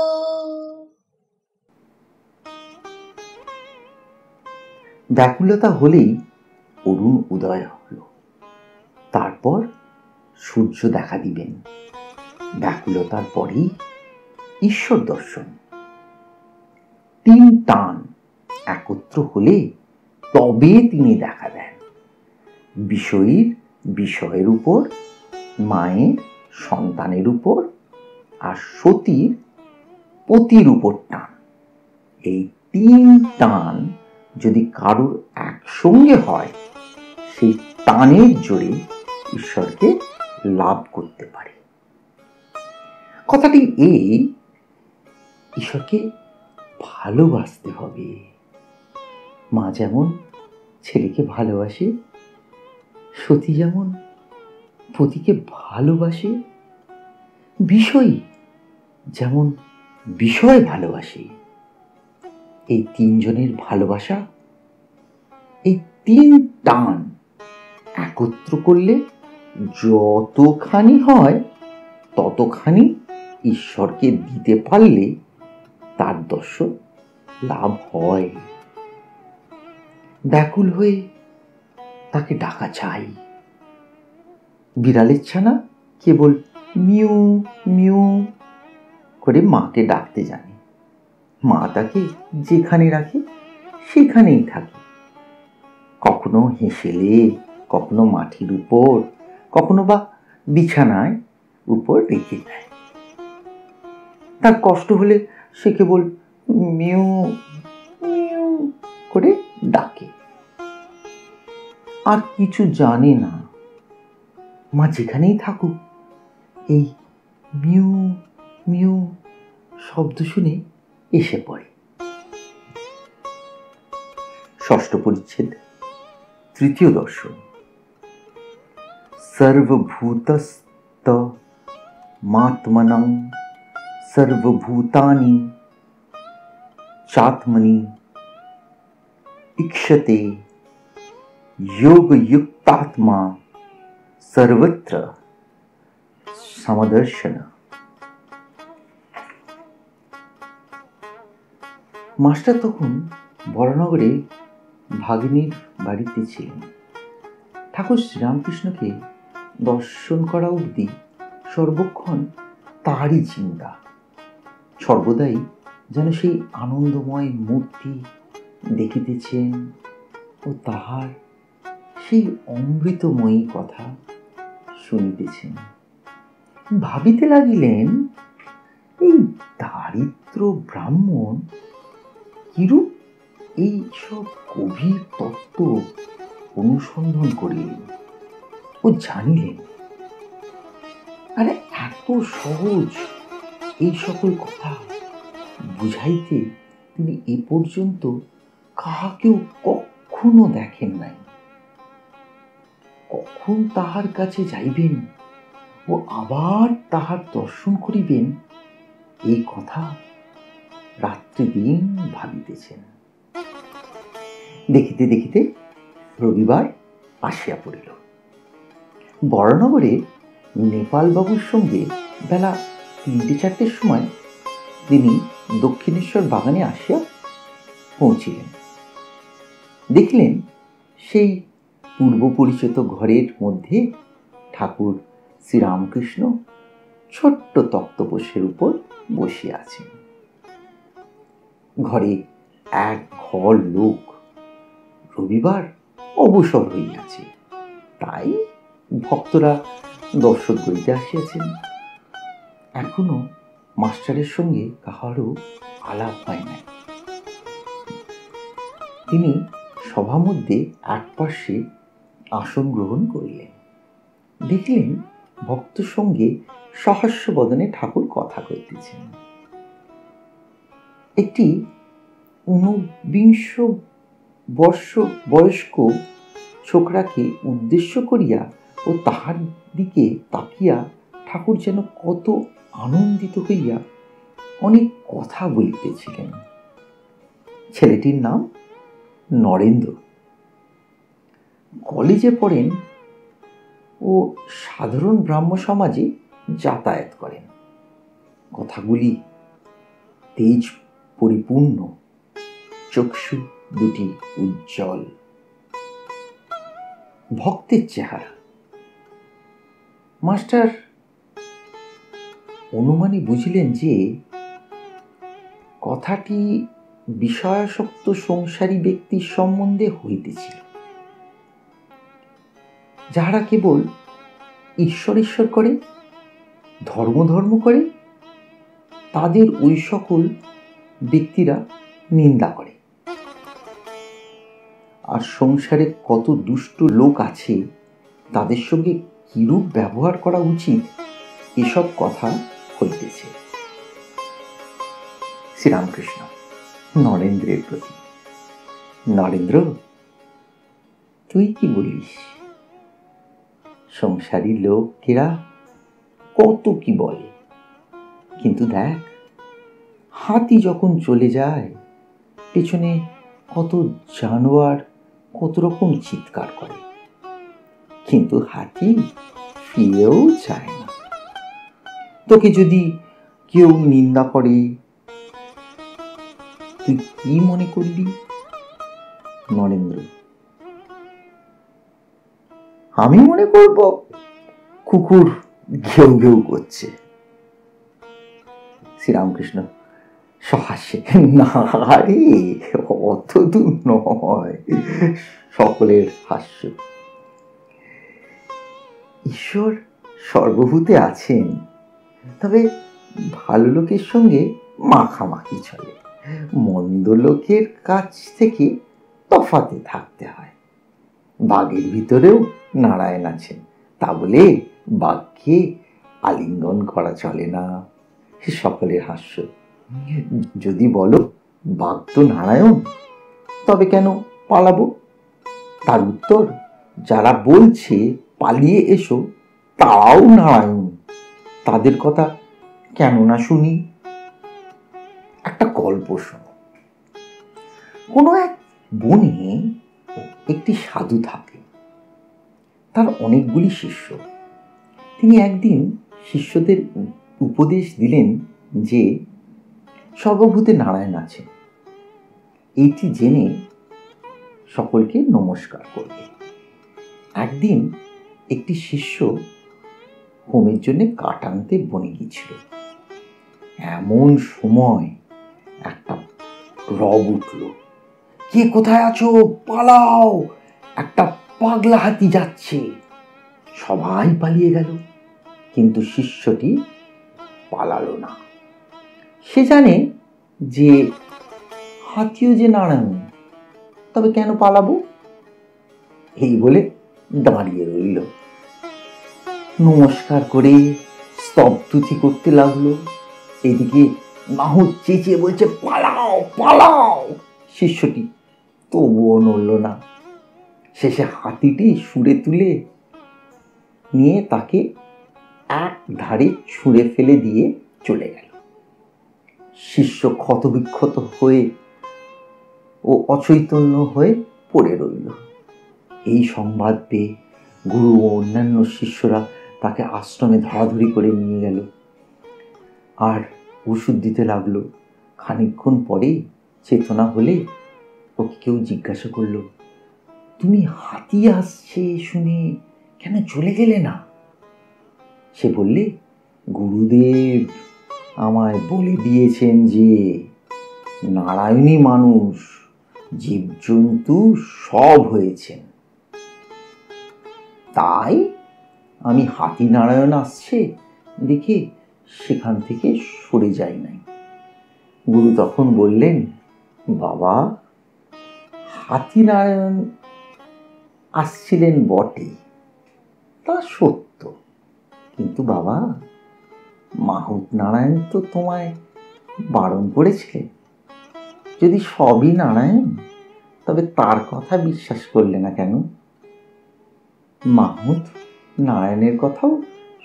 ব্যাকুলতা হলেই অরুণ উদয় হলো। তারপর সূর্য দেখা দিবেন। ব্যাকুলতার পরেই ঈশ্বর দর্শন। তিন টান একত্র হলে তবে তিনি দেখা দেন। বিষয়ীর বিষয়ের উপর, মায়ের সন্তানের উপর, আর সতীর পতির উপর টান। এই তিন টান যদি কারুর একসঙ্গে হয়, সেই টানের জোরে ঈশ্বরকে লাভ করতে পারে। কথাটি এই, ঈশ্বরকে ভালোবাসতে হবে। মা যেমন ছেলেকে ভালোবাসে, সতী যেমন পতিকে ভালোবাসে, বিষয়ী যেমন বিষয় ভালোবাসে। এই তিনজনের ভালোবাসা, এই তিন টান একত্র করলে যতখানি হয় ততখানি ঈশ্বরকে দিতে পারলে তার দর্শন লাভ হয়। ব্যাকুল হয়ে তাকে ডাকা চাই। বিড়ালের ছানা কেবল মিউ মিউ করে মাকে ডাকতে জানে। মা তাকে যেখানে রাখে সেখানেই থাকে। কখনো হেসেলে, কখনো মাটির উপর, কখনো বা বিছানায় উপর রেখে দেয়। তার কষ্ট হলে সে কেবল মিউ মিউ করে ডাকে, আর কিছু জানে না। মা যেখানেই থাকুক এই মিউ মিউ শব্দ শুনে এসে পড়ে। ষষ্ঠ পরিচ্ছেদ, তৃতীয় দর্শন। সর্বভূতস্ত মাত্মনং সর্বভূতানি চাত্মনি ইক্ষতে যোগযুক্তাত্মা সর্বত্র সমদর্শন। মাস্টার তখন বড়নগরে ভাগ্নির বাড়িতে ছিলেন। ঠাকুর শ্রীরামকৃষ্ণকে দর্শন করা অবধি সর্বক্ষণ তারই চিন্তা। সর্বদাই যেন সেই আনন্দময় মূর্তি দেখিতেছেন ও তাহার সেই অমৃতময়ী কথা শুনিতেছেন। ভাবিতে লাগিলেন, এই দারিদ্র ব্রাহ্মণ কিরূপ এই সব গভীর তত্ত্ব অনুসন্ধান করিলেন ও জানিলেন। আরে এত সহজ এই সকল কথা বুঝাইতে তিনি এ পর্যন্ত কাহাকেও কখনো দেখেন নাই। কখন তাহার কাছে যাইবেন ও আবার তাহার দর্শন করিবেন, এই কথা রাত্রি দিন ভাবিতেছেন। দেখিতে দেখিতে রবিবার আসিয়া পড়িল। বড়নগরে নেপালবাবুর সঙ্গে বেলা 3-4টের সময় তিনি দক্ষিণেশ্বর বাগানে আসিয়া পৌঁছিলেন। দেখলেন সেই পূর্ব পরিচিত ঘরের মধ্যে ঠাকুর শ্রীরামকৃষ্ণ ছোট্ট তক্তপোষের উপর বসে আছেন। ঘরে এক ঘর লোক, রবিবার অবসর হইয়াছে, তাই ভক্তরা দর্শন করিতে আসিয়াছেন। এখনো মাস্টারের সঙ্গে কাহারও আলাপ হয় নাই। তিনি সভা মধ্যে এক পার্শ্বে আসন গ্রহণ করিলেন। দেখলেন ভক্ত সঙ্গে সহাস্য বদনে ঠাকুর কথা কইতেছেন। একটি ঊনবিংশ বর্ষ বয়স্ক ছোকরাকে উদ্দেশ্য করিয়া ও তাহার দিকে তাকিয়া ঠাকুর যেন কত আনন্দিত হইয়া অনেক কথা বলিতেছিলেন। ছেলেটির নাম নরেন্দ্র। কলেজে পড়েন ও সাধারণ ব্রাহ্ম সমাজে যাতায়াত করেন। কথাগুলি তেজ পরিপূর্ণ, চক্ষু দুটি উজ্জ্বল, ভক্তের চেহারা। মাস্টার অনুমানে বুঝলেন যে কথাটি বিষয়াসক্ত সংসারী ব্যক্তির সম্বন্ধে হইতেছিল, যাহারা কেবল ঈশ্বর ঈশ্বর করে, ধর্ম ধর্ম করে, তাদের ওই সকল ব্যক্তিরা নিন্দা করে। আর সংসারে কত দুষ্ট লোক আছে, তাদের সঙ্গে কিরূপ ব্যবহার করা উচিত, এসব কথা হইতেছে। শ্রীরামকৃষ্ণ নরেন্দ্রের প্রতি: নরেন্দ্র, তুই কি বলিস? সংসারী লোকেরা কত কি বলে, কিন্তু দেখ, হাতি যখন চলে যায়, পেছনে কত জানোয়ার কত রকম চিৎকার করে, কিন্তু হাতি ফিরেও যায় না। তোকে যদি কেউ নিন্দা করে, তুই কি মনে করবি? নরেন্দ্র: আমি মনে করব কুকুর ঘেউ ঘেউ করছে। শ্রীরামকৃষ্ণ সহাস্যে: না রে, অত দূর নয়। সকলের হাস্য। ঈশ্বর সর্বভূতে আছেন, তবে ভালো লোকের সঙ্গে মাখামাখি চলে, মন্দ লোকের কাছ থেকে তফাতে থাকতে হয়। বাঘের ভিতরেও নারায়ণ আছেন, তা বলে বাঘকে আলিঙ্গন করা চলে না। সকলের হাস্য। যদি বলো বাঘ তো নারায়ণ, তবে কেন পালাবো? তার উত্তর, যারা বলছে পালিয়ে এসো তারাও নারায়ণ, তাদের কথা কেন না শুনি? একটা গল্প শোনো। কোনো এক বনে একটি সাধু থাকে, তার অনেকগুলি শিষ্য। তিনি একদিন শিষ্যদের উপদেশ দিলেন যে সর্বভূতে নারায়ণ আছে, এইটি জেনে সকলকে নমস্কার করবে। একদিন একটি শিষ্য হোমের জন্য কাঠ আনতে বনে গিয়েছিল। এমন সময় একটা রব উঠল: কে কোথায় আছো, পালাও, একটা পাগলা হাতি যাচ্ছে। সবাই পালিয়ে গেল, কিন্তু শিষ্যটি পালালো না। সে জানে যে হাতিও যে নারায়ণ, তবে কেন পালাবো? এই বলে দাঁড়িয়ে রইল। নমস্কার করে স্তবতুতি করতে লাগলো। এদিকে নাহু চেঁচিয়ে বলছে, পালাও পালাও। শিষ্যটি তবুও নড়ল না। শেষে হাতিটি সুরে তুলে নিয়ে তাকে এক ধারে ছুঁড়ে ফেলে দিয়ে চলে গেল। শিষ্য ক্ষতবিক্ষত হয়ে ও অচৈতন্য হয়ে পড়ে রইল। এই সংবাদ পেয়ে গুরু ও অন্যান্য শিষ্যরা তাকে আশ্রমে ধরাধরি করে নিয়ে গেল আর ওষুধ দিতে লাগলো। খানিকক্ষণ পরে চেতনা হলে ওকে কেউ জিজ্ঞাসা করলো, তুমি হাতি আসছে শুনে কেন চলে গেলে না? সে বললে, গুরুদেব আমায় বলে দিয়েছেন যে নারায়ণী মানুষ, জীবজন্তু সব হয়েছেন, তাই আমি হাতি নারায়ণ আসছে দেখে সেখান থেকে সরে যাই নাই। গুরু তখন বললেন, বাবা, হাতি নারায়ণ আসছিলেন বটে, তা সত্য, কিন্তু বাবা, মাহুত নারায়ণ তো তোমায় বারণ করেছিলেন। যদি সবই নারায়ণ, তবে তার কথা বিশ্বাস করলে না কেন? মাহুত নারায়ণের কথাও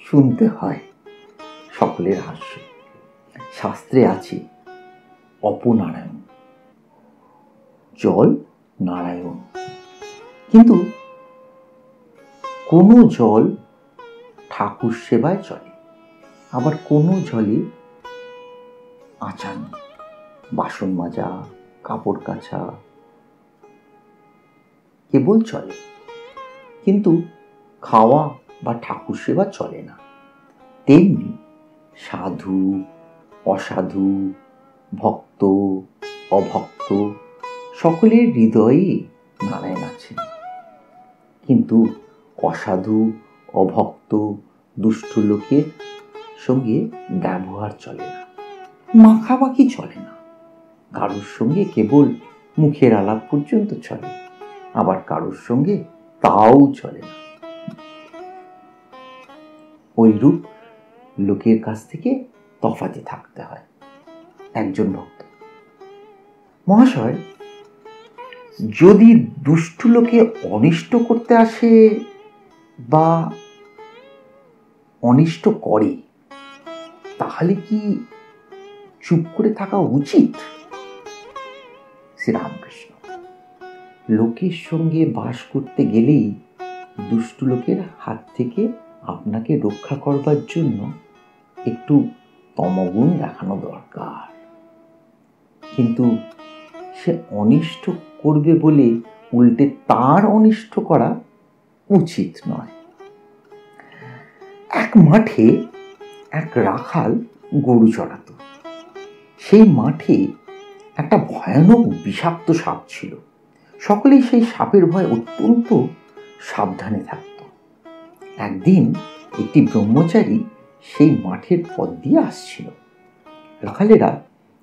শুনতে হয়। সকলের হাস্য। শাস্ত্রে আছে অপনারায়ণ, জল নারায়ণ, কিন্তু কোনো জল ঠাকুর সেবায় চলে, আবার কোনো জলে আচান, বাসন মাজা, কাপড় কাচা কেবল চলে, কিন্তু খাওয়া বা ঠাকুর সেবা চলে না। তেমনি সাধু অসাধু, ভক্ত অভক্ত সকলের হৃদয়ে নারায়ণ আছেন, কিন্তু অসাধু অভক্ত দুষ্ট লোকের সঙ্গে ব্যবহার চলে না, মাখামাখি চলে না। কারোর সঙ্গে কেবল মুখের আলাপ পর্যন্ত চলে, আবার কারোর সঙ্গে তাও চলে না। ওইরূপ লোকের কাছ থেকে তফাতে থাকতে হয়। একজন ভক্ত, মহাশয়, যদি দুষ্ট লোকে অনিষ্ট করতে আসে বা অনিষ্ট করে, তাহলে কি চুপ করে থাকা উচিত? শ্রীরামকৃষ্ণ, লোকের সঙ্গে বাস করতে গেলেই দুষ্ট লোকের হাত থেকে আপনাকে রক্ষা করবার জন্য একটু তমগুণ দেখানো দরকার, কিন্তু সে অনিষ্ট করবে বলে উল্টে তার অনিষ্ট করা উচিত নয়। এক মাঠে এক রাখাল গরু চড়াত। সেই মাঠে একটা ভয়ানক বিষাক্ত সাপ ছিল। সকলেই সেই সাপের ভয়ে অত্যন্ত সাবধানে থাকত। একদিন একটি ব্রহ্মচারী সেই মাঠের পথ দিয়ে আসছিল। রাখালেরা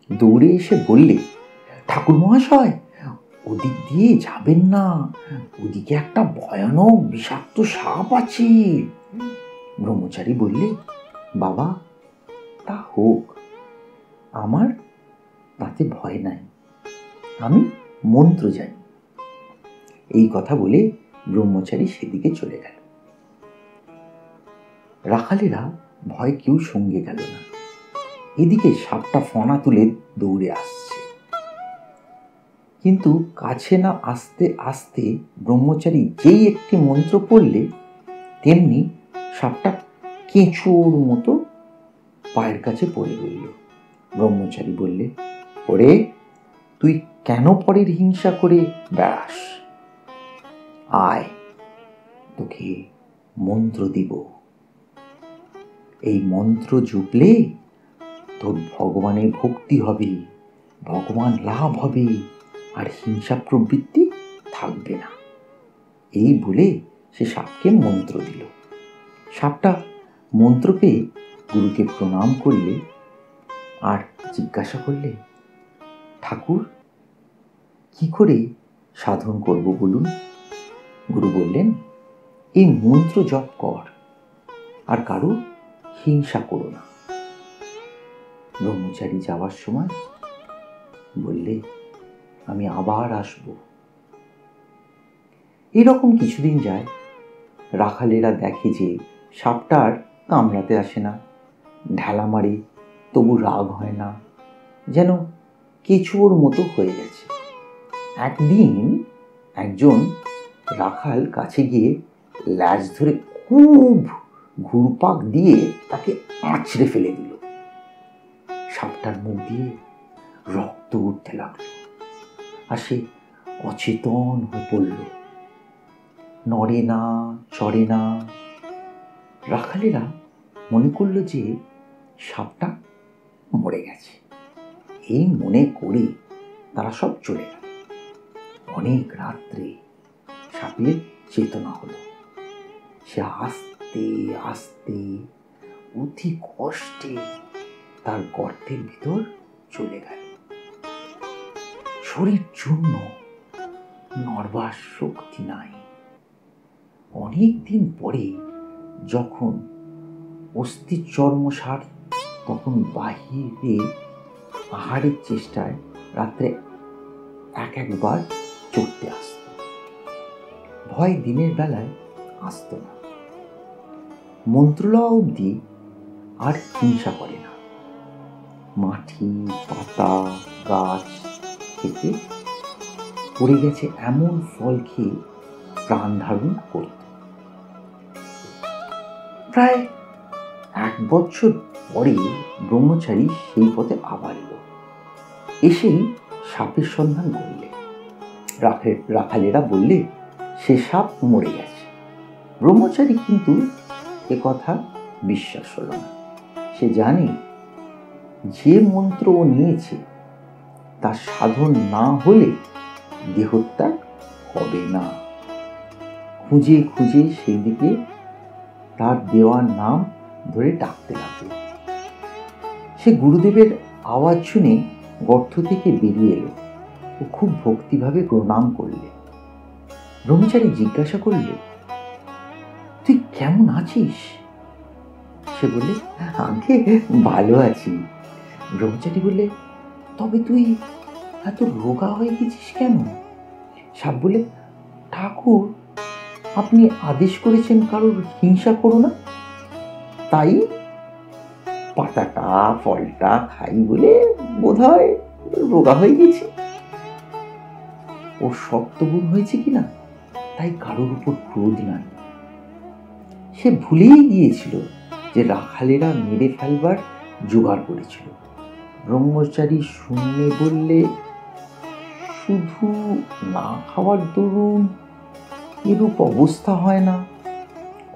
দৌড়ে এসে বললে, ঠাকুর মহাশয়, ওদিক দিয়ে যাবেন না, ওদিকে একটা ভয়ানক বিষাক্ত সাপ আছে। ব্রহ্মচারী বললে, বাবা, তা হোক, আমার তাতে ভয় নাই, আমি মন্ত্র জানি। এই কথা বলে ব্রহ্মচারী সেদিকে চলে গেল। রাখালেরা ভয় কেউ সঙ্গে গেল না। এদিকে সাপটা ফনা তুলে দৌড়ে আসছে, কিন্তু কাছে না আসতে আসতে ব্রহ্মচারী যেই একটি মন্ত্র পড়লে, তেমনি সাপটা কেঁচোর মতো পায়ের কাছে পড়ে রইল। ব্রহ্মচারী বললে, ওরে, তুই কেন পরের হিংসা করে বেড়াস? আয়, তোকে মন্ত্র দিব। এই মন্ত্র জপলে তোর ভগবানের ভক্তি হবে, ভগবান লাভ হবে, আর হিংসা প্রবৃত্তি থাকবে না। এই বলে সে সাপকে মন্ত্র দিল। সাপটা মন্ত্র পেয়ে গুরুকে প্রণাম করলে আর জিজ্ঞাসা করলে, ঠাকুর, কি করে সাধন করব বলুন? গুরু বললেন, এই মন্ত্র জপ কর, আর কারো হিংসা করো না। ব্রহ্মচারী যাওয়ার সময় বললে, আমি আবার আসব। এরকম কিছুদিন যায়। রাখালেরা দেখে যে সাপটা আর কামড়াতে আসে না, ঢেলা মারে, তবু রাগ হয় না, যেন কেঁচোর মতো হয়ে গেছে। একদিন একজন রাখাল কাছে গিয়ে ল্যাজ ধরে খুব ঘুরপাক দিয়ে তাকে আঁচড়ে ফেলে দিল। সাপটার মুখ দিয়ে রক্ত উঠতে লাগলো, আর সে অচেতন হয়ে পড়ল, নড়ে না, চড়ে না। রাখালেরা মনে করল যে সাপটা মরে গেছে। এই মনে করে তারা সব চলে গেল। অনেক রাত্রে সাপের চেতনা হলো। সে আস্তে আস্তে অতি কষ্টে তার গর্তের ভিতর চলে গেল। শরীর চূর্ণ, নড়বার শক্তি নাই। অনেক দিন পরে যখন অস্থি চর্মসার, তখন বাহিরে আহারের চেষ্টায় রাত্রে একবার চড়তে আসত। ভয় দিনের বেলায় আসত না। মন্ত্রলয় অবধি আর হিংসা করে না। মাটি, পাতা, গাছ থেকে পড়ে গেছে এমন ফল খেয়ে প্রাণ ধারণ করত। প্রায় 1 বছর পরে ব্রহ্মচারী সেই পথে আবার এলো। এসেই সাপের সন্ধান করলে। রাখালেরা বললে সে সাপ মরে গেছে। ব্রহ্মচারী কিন্তু এ কথা বিশ্বাস হলো না। সে জানে যে মন্ত্র ও নিয়েছে তার সাধন না হলে দেহত্যাগ হবে না। খুঁজে খুঁজে সেই দিকে তার দেওয়ার নাম ধরে ডাকতে লাগলো। সে গুরুদেবের আওয়াজ শুনে গর্ত থেকে বেরিয়ে এলো ও খুব ভক্তিভাবে প্রণাম করলে। ব্রহ্মচারী জিজ্ঞাসা করলে, তুই কেমন আছিস? সে বলে, আগে ভালো আছি। ব্রহ্মচারী বললে, তবে তুই এত রোগা হয়ে গেছিস কেন? সাপ বলে, ঠাকুর আপনি আদেশ করেছেন কারোর হিংসা করো না, তাই পাতাটা ফলটা খাই বলে বোধহয় রোগা হয়ে গেছি। ও সত্যগুণ হয়েছে কিনা তাই কারোর উপর ক্রোধ নাই। সে ভুলেই গিয়েছিল যে রাখালেরা মেরে ফেলবার জোগাড় করেছিল। ব্রহ্মচারী শুনে বললে, শুধু না খাওয়ার দরুন এরূপ অবস্থা হয় না,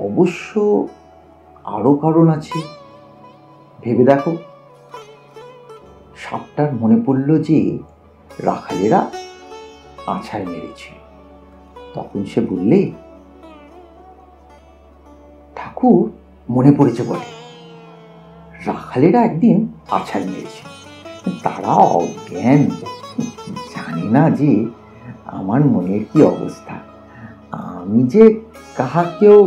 অবশ্য আরো কারণ আছে, ভেবে দেখো। সাপটার মনে পড়ল যে রাখালেরা আছাড় মেরেছিল। তখন সে বললে, ঠাকুর মনে পড়েছে বলে, রাখালেরা একদিন আছাড় মেরেছিল। তারা অজ্ঞান, জানে না যে আমার মনের কি অবস্থা। আমি যে কাহাকেও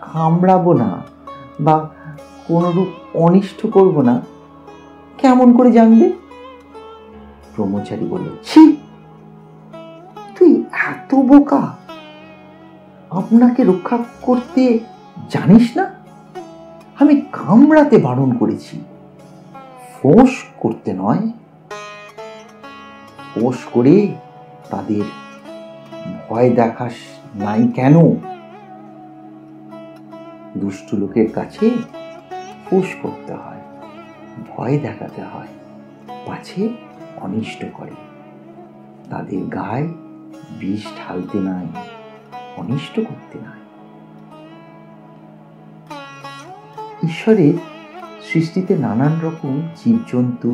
কামড়াবো না বা কোনরূপ অনিষ্ট করব না, কেমন করে জানবে? ব্রহ্মচারী বলল, ছি, তুই এত বোকা, আপনাকে রক্ষা করতে জানিস না? আমি কামড়াতে বারণ করেছি, ফোঁস করতে নয়। ফোঁস করে তাদের ভয় দেখাস নাই কেন? দুষ্ট লোকের কাছে ফোঁস করতে হয়, ভয় দেখাতে হয়, পাছে অনিষ্ট করে। তাদের গায়ে বিষ ঢালতে নাই, অনিষ্ট করতে নাই। ঈশ্বরের সৃষ্টিতে নানান রকম জীবজন্তু,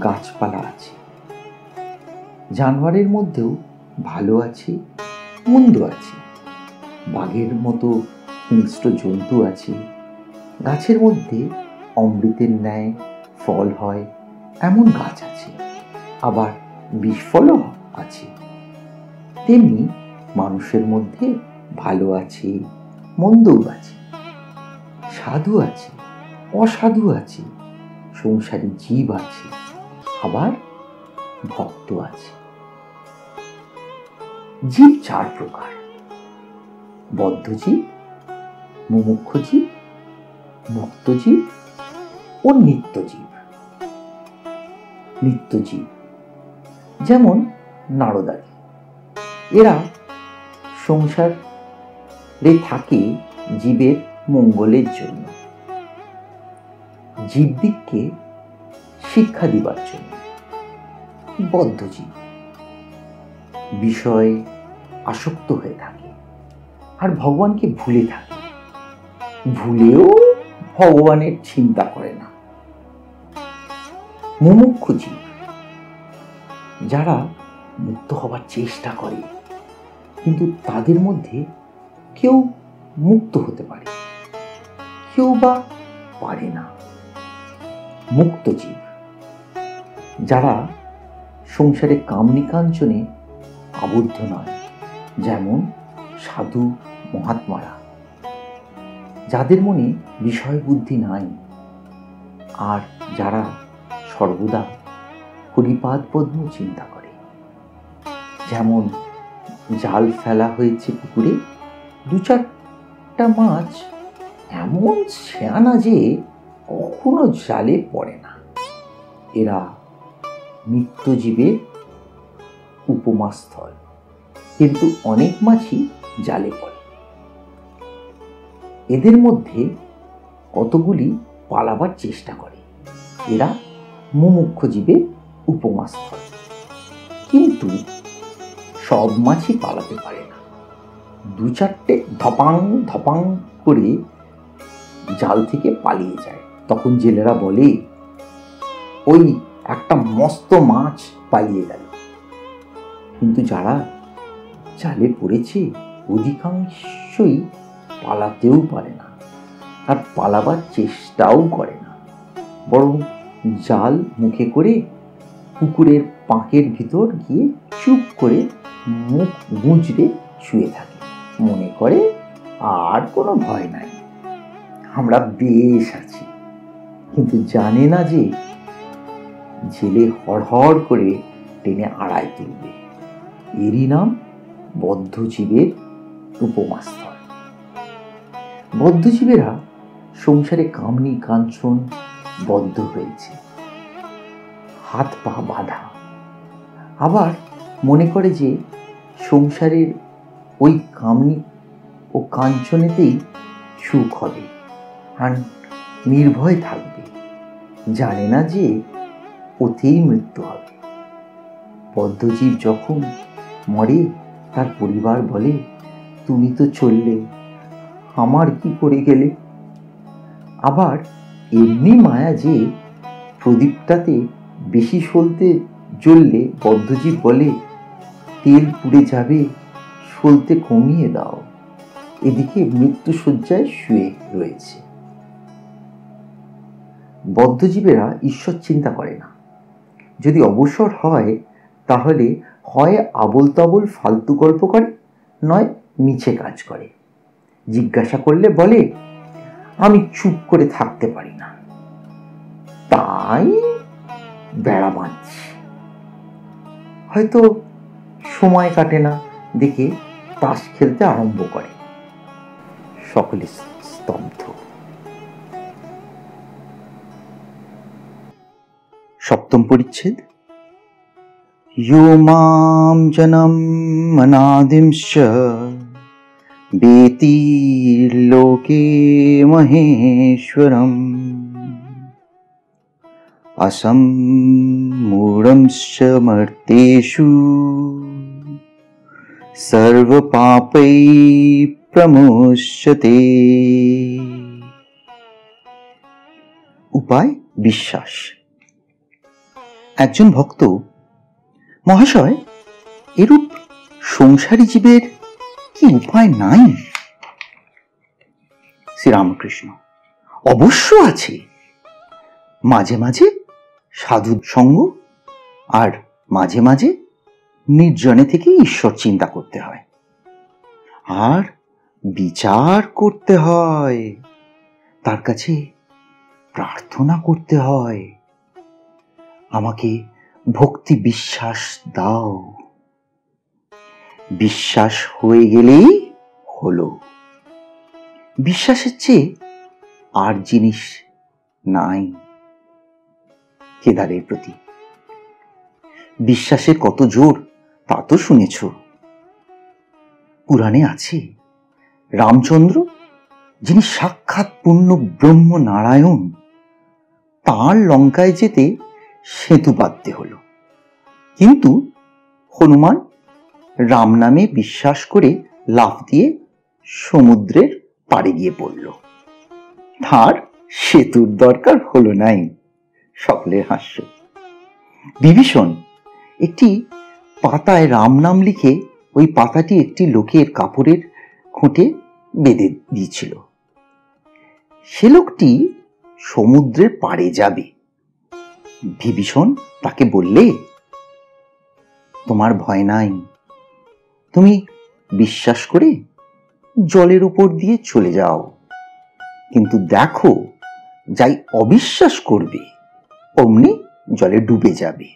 গাছপালা আছে। জানোয়ারের মধ্যেও ভালো আছে, মন্দ আছে। বাঘের মতো হিংস্র জন্তু আছে। গাছের মধ্যে অমৃতের ন্যায় ফল হয় এমন গাছ আছে, আবার বিষফলও আছে। তেমনি মানুষের মধ্যে ভালো আছে, মন্দও আছে। সাধু আছে, অসাধু আছে, সংসারী জীব আছে, আবার ভক্ত আছে। জীব 4 প্রকার: বদ্ধ জীব, মুমুক্ষু জীব, মুক্ত জীব ও নিত্য জীব। নিত্য জীব যেমন নারদাদি, এরা সংসারে থাকে জীবের মঙ্গলের জন্য, জীবদিগকে শিক্ষা দিবার জন্য। বদ্ধ জীব বিষয়ে আসক্ত হয়ে থাকে আর ভগবানকে ভুলে থাকে। ভুলেও ভগবানের চিন্তা করে না। মুমুক্ষু জীব, যারা মুক্ত হবার চেষ্টা করে কিন্তু তাদের মধ্যে কেউ মুক্ত হতে পারে, কেউ বা পারে না। মুক্ত জীব, যারা সংসারে কামনি কাঞ্চনে আবদ্ধ নয়, যেমন সাধু মহাত্মারা, যাদের মনে বিষয় বুদ্ধি নাই, আর যারা সর্বদা হরিপাদ পদ্ম চিন্তা করে। যেমন জাল ফেলা হয়েছে পুকুরে, দু চারটা মাছ এমন ছেয়ানা যে কখনো জালে পড়ে না। এরা নিত্যজীবের উপমাস্থল, কিন্তু অনেক মাছই জালে পড়ে। এদের মধ্যে কতগুলি পালাবার চেষ্টা করে, এরা মুমুক্ষু জীবের উপমাস্থল। কিন্তু সব মাছই পালাতে পারে না। দু চারটে ধপাং ধপাং করে জাল থেকে পালিয়ে যায়। তখন জেলেরা বলে, ওই একটা মস্ত মাছ পালিয়ে গেল। কিন্তু যারা জালে পড়েছে অধিকাংশই পালাতেও পারে না, আর পালাবার চেষ্টাও করে না, বরং জাল মুখে করে পুকুরের পাঁকের ভিতর গিয়ে চুপ করে মুখ গুঁজরে শুয়ে থাকে, মনে করে আর কোনো ভয় নাই, আমরা বেশ আছি। কিন্তু জানে না যে জেলে হড়হড় করে টেনে আড়ায় তুলবে। এরই নাম বদ্ধজীবের উপমাস্থল। বদ্ধজীবেরা সংসারে কামনি কাঞ্চন বদ্ধ হয়েছে, হাত পা বাঁধা। আবার মনে করে যে সংসারের ওই কামনি ও কাঞ্চনেতেই সুখ হবে আর নির্ভয় থাকবে। জানে না যে ওতেই মৃত্যু হবে। বদ্ধজীব যখন মরে, তার পরিবার বলে, তুমি তো চললে, আমার কি করে গেলে। আবার এমনি মায়া যে প্রদীপটাতে বেশি সলতে জ্বললে বদ্ধজীব বলে, তেল পুড়ে যাবে, সলতে কমিয়ে দাও। এদিকে মৃত্যুশয্যায় শুয়ে রয়েছে। বদ্ধজীবেরা ঈশ্বর চিন্তা করে না। যদি অবসর হয় তাহলে হয় আবোল তাবোল ফালতু গল্প করে, নয় মিছে কাজ করে। জিজ্ঞাসা করলে বলে, আমি চুপ করে থাকতে পারি না, তাই বেড়া বাঁধছি। হয়তো সময় কাটে না দেখে তাস খেলতে আরম্ভ করে। সকলে স্তব্ধ। সপ্তম পরিচ্ছেদ। यो मां जनम अनादिंश्च वेति लोके महेश्वरम् असम्मूढंश्च मर्त्येषु सर्वपापै प्रमुच्यते। उपाय বিশ্বাস। একজন ভক্ত, মহাশয়, এরূপ সংসারী জীবের কি উপায় নাই? শ্রীরামকৃষ্ণ, অবশ্য আছে। মাঝে মাঝে সাধু সঙ্গ আর মাঝে মাঝে নির্জনে থেকে ঈশ্বর চিন্তা করতে হয়, আর বিচার করতে হয়, তার কাছে প্রার্থনা করতে হয়, আমাকে ভক্তি বিশ্বাস দাও। বিশ্বাস হয়ে গেলেই হলো। বিশ্বাসের চেয়ে আর জিনিস নাই কেদারের প্রতি। বিশ্বাসের কত জোর তা তো শুনেছ। পুরাণে আছে, রামচন্দ্র, যিনি সাক্ষাৎ পূর্ণ ব্রহ্ম নারায়ণ, তাঁর লঙ্কায় যেতে সেতু বাঁধতে হলো। কিন্তু হনুমান রাম নামে বিশ্বাস করে লাফ দিয়ে সমুদ্রের পাড়ে গিয়ে পড়ল। তার সেতুর দরকার হলো নাই। সকলের হাস্য। বিভীষণ একটি পাতায় রাম নাম লিখে ওই পাতাটি একটি লোকের কাপড়ের খুঁটে বেঁধে দিয়েছিল। সে লোকটি সমুদ্রের পাড়ে যাবে। বিভীষণ তাকে বললে, তোমার ভয় নাই, তুমি বিশ্বাস করে জলের উপর দিয়ে চলে যাও, কিন্তু দেখো যাই অবিশ্বাস করবে অমনি জলে ডুবে যাবে।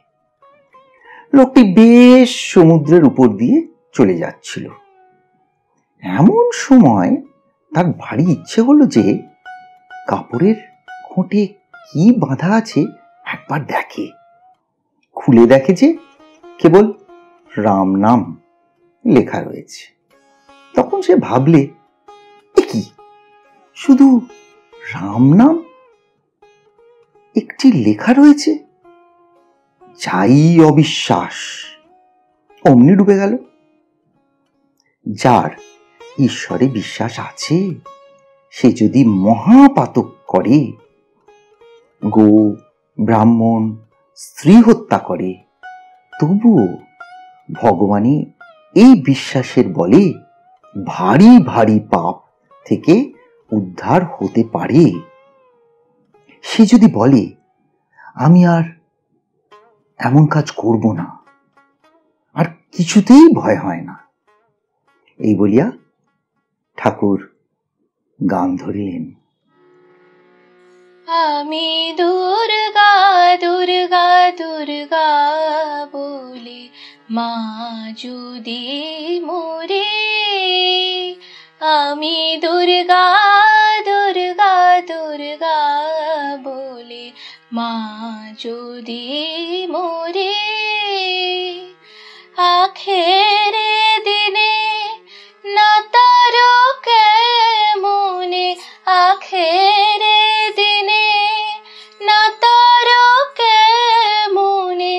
লোকটি বেশ সমুদ্রের উপর দিয়ে চলে যাচ্ছিল। এমন সময় তার ভারী ইচ্ছে হলো যে কাপড়ের খুঁটে কি বাঁধা আছে একবার দেখে। খুলে দেখে যে কেবল রাম নাম লেখা রয়েছে। তখন সে ভাবলে, এ কি, শুধু রাম নাম একটি লেখা রয়েছে, যাই অবিশ্বাস, অমনি ডুবে গেল। যার ঈশ্বরে বিশ্বাস আছে সে যদি মহাপাতক করে, গো ব্রাহ্মণ স্ত্রী হত্যা করে, তবুও ভগবানে এই বিশ্বাসের বলে ভারী ভারী পাপ থেকে উদ্ধার হতে পারে। সে যদি বলে আমি আর এমন কাজ করব না, আর কিছুতেই ভয় হয় না, এই বলিয়া ঠাকুর গান ধরিলেন। আমি দুর্গা দুর্গা দুর্গা বলে মা যদি মরে, আমি দুর্গা দুর্গা দুর্গা বলে মা যদি মরে, আখেরে দিনে না তারকে মনে, আখেরে দিনে না তারকে মনে,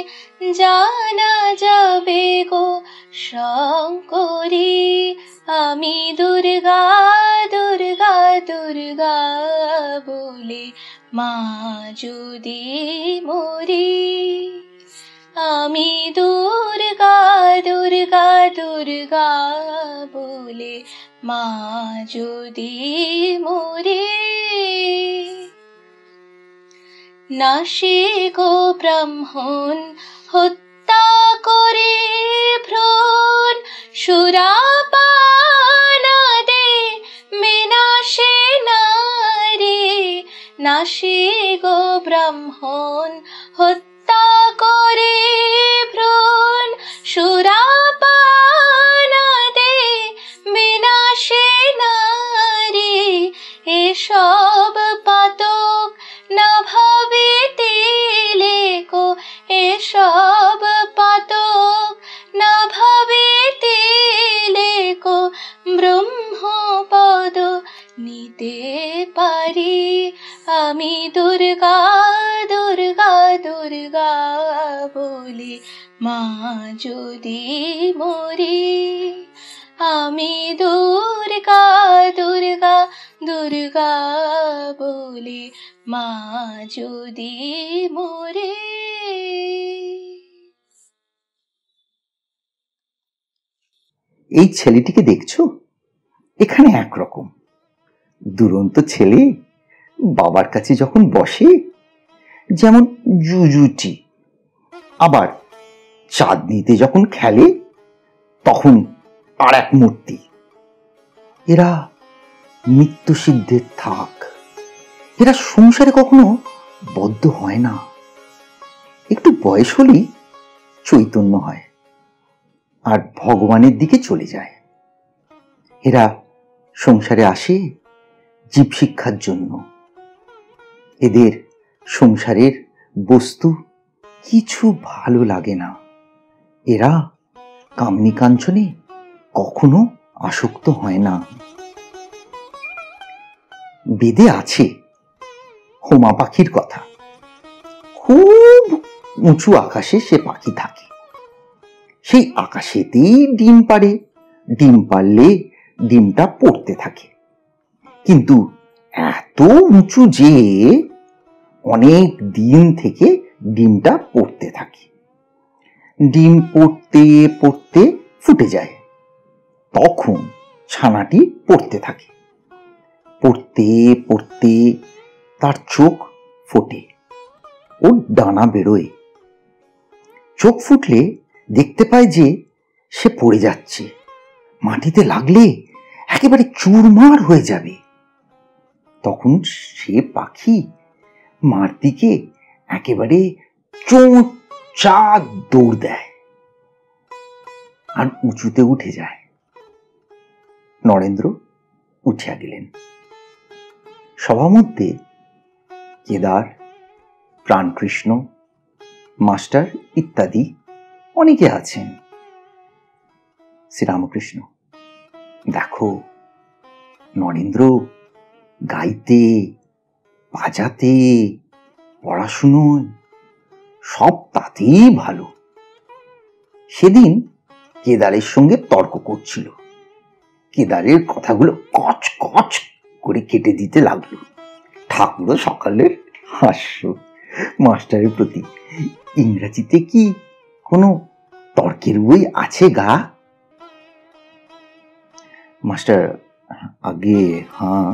জানা যাবে গো শঙ্করী, আমি দুর্গা দুর্গা দুর্গা বলে মা যদি মরি, আমি দুর্গা দুর্গা দুর্গা বলে মা যদি মরি। নাসি গো ব্রাহ্মণ হত্যা করে ভ্রূণ, সুরাপানাদে বিনাশে নারী, নাসি গো ব্রাহ্মণ হত্যা করে ভ্রূণ, সুরাপানাদে বিনাশে নারী, এসব পাতক না ভাবিতে কো, এসব পাতক না ভাবিতে কো, ব্রহ্মপদ নিতে পারি, আমি দুর্গা দুর্গা দুর্গা বলি মা যদি মরি, আমি দুর্গা দুর্গা দুর্গা বলি মা যদি মরি। এই ছেলেটিকে দেখছো? এখানে একরকম দুরন্ত ছেলে বাবার কাছে যখন বসে যেমন জুজুটি, আবার চাঁদনিতে যখন খেলে তখন আর এক মূর্তি। এরা মৃত্যু সিদ্ধের থাক, এরা সংসারে কখনো বদ্ধ হয় না, একটু বয়স হলেই চৈতন্য হয় আর ভগবানের দিকে চলে যায়। এরা সংসারে আসে জীব শিক্ষার জন্য। এদের সংসারের বস্তু কিছু ভালো লাগে না। এরা কামনি কাঞ্চনে কখনো আসক্ত হয় না। বেদে আছে হোমা পাখির কথা। খুব উঁচু আকাশে সে পাখি থাকে, সেই আকাশেতেই ডিম পাড়ে, ডিম পারলে ডিমটা পড়তে থাকে, কিন্তু এত উঁচু যে অনেক দিন থেকে ডিমটা পড়তে থাকে। ডিম পড়তে পড়তে ফুটে যায়, তখন ছানাটি পড়তে থাকে। পড়তে পড়তে তার চোখ ফোটে, ওর ডানা বেরোয়। চোখ ফুটলে দেখতে পায় যে সে পড়ে যাচ্ছে, মাটিতে লাগলে একেবারে চুরমার হয়ে যাবে। তখন সে পাখি মার দিকে একেবারে চোঁচাক দৌড় দেয় আর উঁচুতে উঠে যায়। নরেন্দ্র উঠিয়া গেলেন। সভামধ্যে কেদার, প্রাণকৃষ্ণ, মাস্টার ইত্যাদি অনেকে আছেন। শ্রীরামকৃষ্ণ, দেখো নরেন্দ্র গাইতে, বাজাতে, পড়াশুনোয় সব তাতেই ভালো। সেদিন কেদারের সঙ্গে তর্ক করছিল। কেদারের কথাগুলো কচ কচ করে কেটে দিতে লাগলো। ঠাকুরও সকালের হাস্য। মাস্টারের প্রতি, ইংরাজিতে কি কোনো তর্কের বই আছে গা? মাস্টার, আগে হ্যাঁ,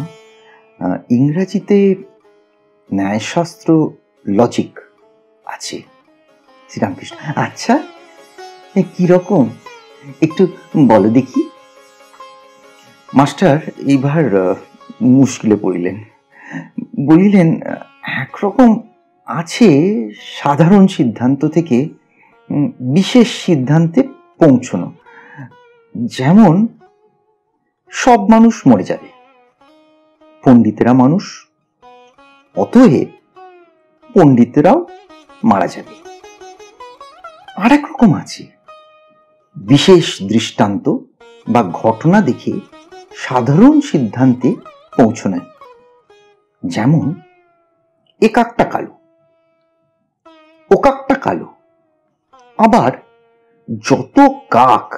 ইংরাজিতে ন্যায়শাস্ত্র, লজিক আছে। শ্রীরামকৃষ্ণ, আচ্ছা কিরকম একটু বলো দেখি। মাস্টার এইবার মুশকিলে পড়িলেন। বলিলেন, একরকম আছে সাধারণ সিদ্ধান্ত থেকে বিশেষ সিদ্ধান্তে পৌঁছনো। যেমন সব মানুষ মরে যাবে, পণ্ডিতেরা মানুষ, অতএব পণ্ডিতেরাও মারা যাবে। আর এক রকম আছে বিশেষ দৃষ্টান্ত বা ঘটনা দেখে সাধারণ সিদ্ধান্তে পৌঁছানো। যেমন একাকটা কালো, ওকাকটা কালো, আবার যত কাক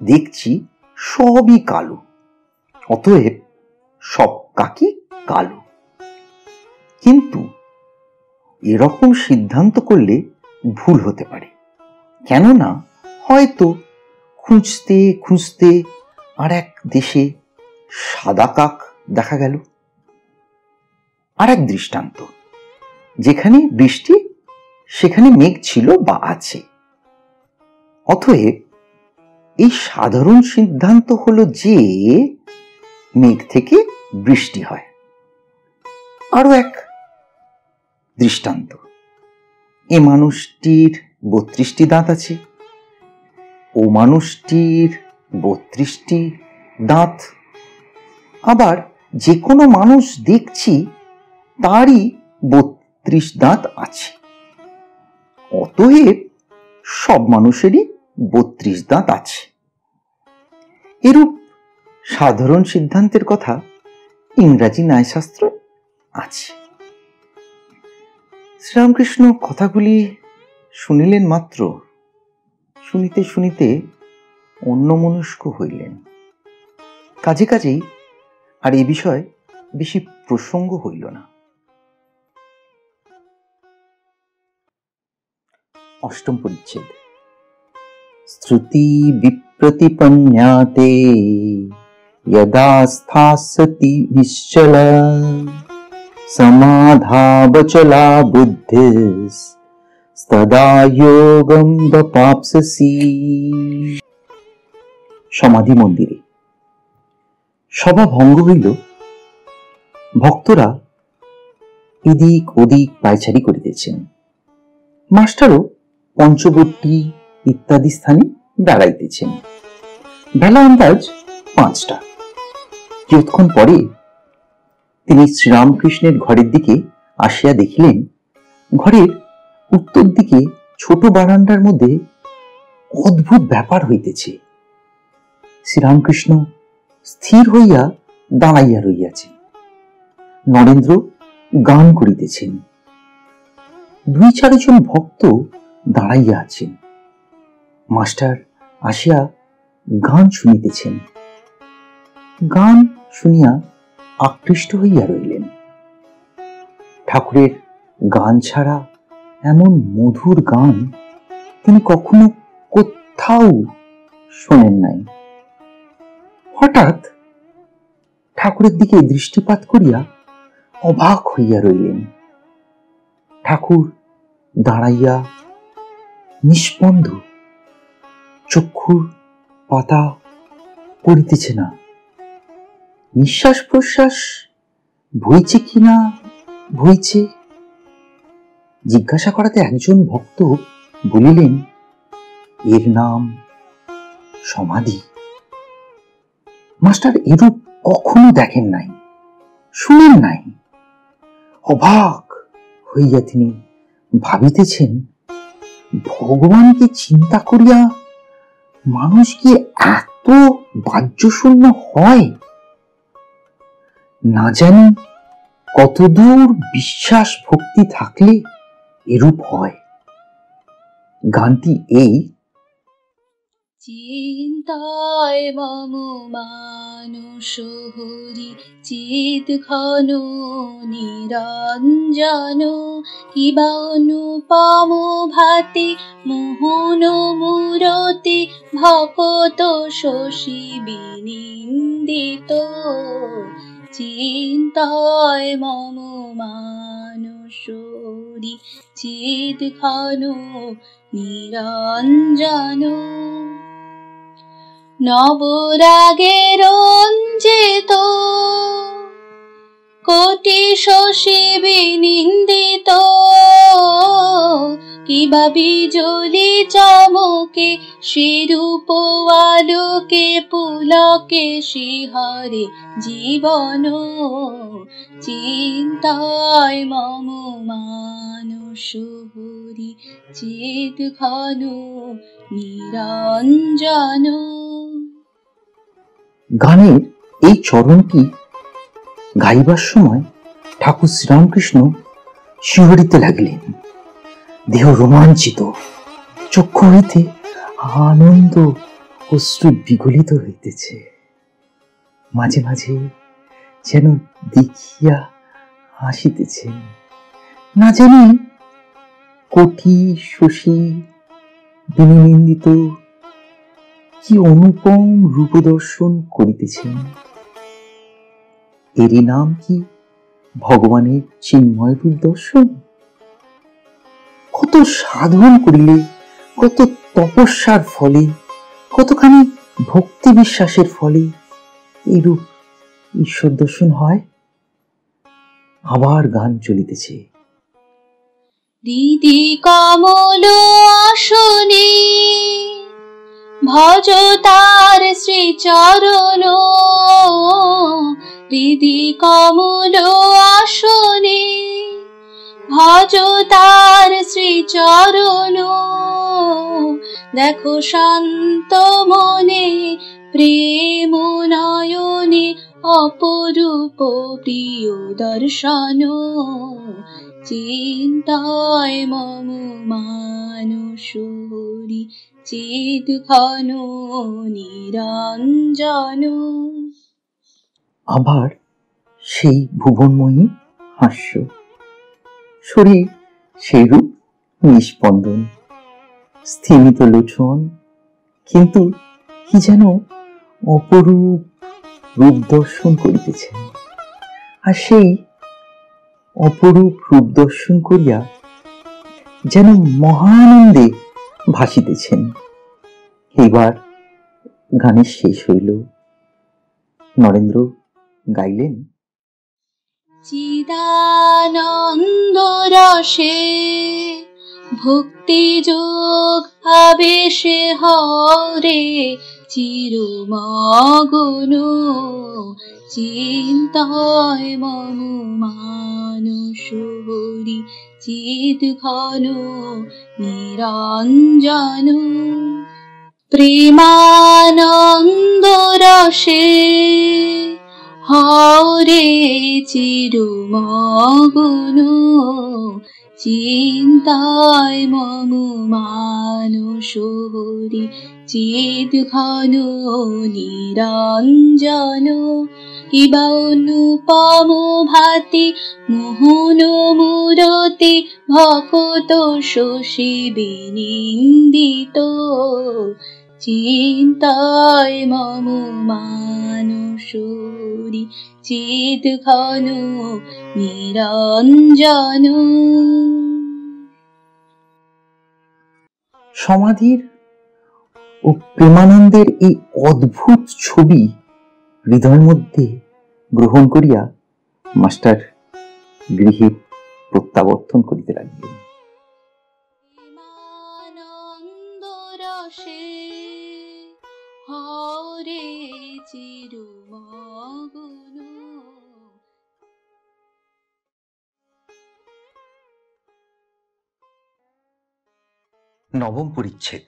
দেখছি সবই কালো, অতএব সব কাকই কালো। কিন্তু এরকম সিদ্ধান্ত করলে ভুল হতে পারে, কেননা হয়তো খুঁজতে খুঁজতে আর এক দেশে সাদা কাক দেখা গেল। আর এক দৃষ্টান্ত, যেখানে বৃষ্টি সেখানে মেঘ ছিল বা আছে, অতএব এই সাধারণ সিদ্ধান্ত হলো যে মেঘ থেকে বৃষ্টি হয়। আরো এক দৃষ্টান্ত, এ মানুষটির 32টি দাঁত আছে, ও মানুষটির 32টি দাঁত, আবার যে কোনো মানুষ দেখছি তারই 32 দাঁত আছে, অতএব সব মানুষেরই 32 দাঁত আছে। এরূপ সাধারণ সিদ্ধান্তের কথা ইংরাজি ন্যায়শাস্ত্র আছে। শ্রীরামকৃষ্ণ কথাগুলি শুনিলেন মাত্র, শুনিতে শুনিতে অন্যমনস্ক হইলেন। কাজে কাজেই আর এ বিষয়ে বেশি প্রসঙ্গ হইল না। অষ্টম পরিচ্ছেদ। শ্রুতি বিপ্রতিপন্যাতে यदा स्थास्यति निश्चला समाधावचला बुद्धिस्तदा योगं वपाप्स्यसि। সমাধি মন্দিরে সভা ভঙ্গ হইল। ভক্তরা এদিক ওদিক পায়চারি করিতেছেন। মাস্টারও পঞ্চবটী ইত্যাদি স্থানে দাঁড়াইতেছেন। বেলা আন্দাজ 5টা। কিছুক্ষণ পরে তিনি শ্রীরামকৃষ্ণের ঘরের দিকে আসিয়া দেখিলেন, ঘরের উত্তর দিকে ছোট বারান্দার মধ্যে অদ্ভুত ব্যাপার হইতেছে। শ্রীরামকৃষ্ণ স্থির হইয়া দাঁড়াইয়া রইয়াছেন। নরেন্দ্র গান করিতেছেন। 2-4 জন ভক্ত দাঁড়াইয়া আছেন। মাস্টার আসিয়া গান শুনিতেছেন। গান শুনিয়া আকৃষ্ট হইয়া রইলেন। ঠাকুরের গান ছাড়া এমন মধুর গান তিনি কখনো কোথাও শোনেন নাই। হঠাৎ ঠাকুরের দিকে দৃষ্টিপাত করিয়া অবাক হইয়া রইলেন। ঠাকুর দাঁড়াইয়া নিস্পন্দ, চক্ষুর পাতা পড়িতেছে না, নিঃশ্বাস প্রশ্বাস বইছে কিনা বইছে। জিজ্ঞাসা করাতে একজন ভক্ত বলিলেন, এর নাম সমাধি। মাস্টার এরূপ কখনো দেখেন নাই, শুনেন নাই। অবাক হইয়া তিনি ভাবিতেছেন, ভগবানকে চিন্তা করিয়া মানুষ কি এত বাহ্যশূন্য হয়? না জানি কতদূর বিশ্বাস ভক্তি থাকলে এরূপ হয়। গানটি এই, চিন্তায় মম মানুষ হরি চিত ঘন নিরঞ্জন, কিবা অনুপম ভাতি মোহন মূরতি ভকত শশী বিনিন্দিত। চিন্তায় মম মানুষ হরি চিত ঘন নিরঞ্জন, নবরাগে রঞ্জিত কোটি শশী বিনিন্দিত, কিবা বিজলি চমকে সেরূপ আলোকে পুলকে শিহরে জীবন। চিন্তায় মম মানুষ হরি চিত ঘন নিরঞ্জন। গানের এই চরণটি গাইবার সময় ঠাকুর শ্রীরামকৃষ্ণ শিহরিতে লাগিলেন। দেহ রোমাঞ্চিত, চক্ষু হইতে আনন্দ অশ্রু বিগলিত হইতেছে। মাঝে মাঝে যেন দেখিয়া হাসিতেছেন, না জানি কোটি শশী বিনিন্দিত কি অনুপম রূপ দর্শন করিতেছেন। এরই নাম কি ভগবানের চিন্ময় রূপ দর্শন? কত সাধন করিলে, কত তপস্যার ফলে, কতখানি ভক্তি বিশ্বাসের ফলে এইরূপ ঈশ্বর দর্শন হয়। আবার গান চলিতেছে। দিদি কমল আসনে ভজ তার শ্রীচরণ, দিদি কমল আসনে ভজ তার শ্রীচরণ, দেখো শান্ত মনে প্রেম নয়নে অপরূপ প্রিয় দর্শন। চিন্তায় মম মানুষ হরি চিত ঘন নিরঞ্জন। আবার সেই ভুবনময়ী হাস্য, শরীর সেইরূপ নিস্পন্দন, স্থিমিত লোচন, কিন্তু কি যেন অপরূপ রূপ দর্শন করিতেছেন। আর সেই অপরূপ রূপ দর্শন করিয়া যেন মহানন্দে ভাসিতেছেন। এইবার গানের শেষ হইল। নরেন্দ্র গাইলেন, চিদানন্দ রসে ভক্তি যোগ আবেশে হরে চিরমগ্ন, চিন্তায় মম মানুষ হরি চিত ঘন নিরঞ্জন। প্রেমানন্দ রসে হরে চিরমগ্ন, চিন্তায় মম মানস হরি চিদ ঘন নিরঞ্জন কিবা অনুপম ভাতি মোহন মূরতি ভকত শশী বিনিন্দিত চিন্তায় মম মানস হরি চিদ ঘন নিরঞ্জন। সমাধির ও প্রেমানন্দের এই অদ্ভুত ছবি হৃদয়ের মধ্যে গ্রহণ করিয়া মাস্টার গৃহে প্রত্যাবর্তন করিতে লাগিলেন। প্রেমানন্দ রসে হরে চিরমগ্ন। নবম পরিচ্ছেদ,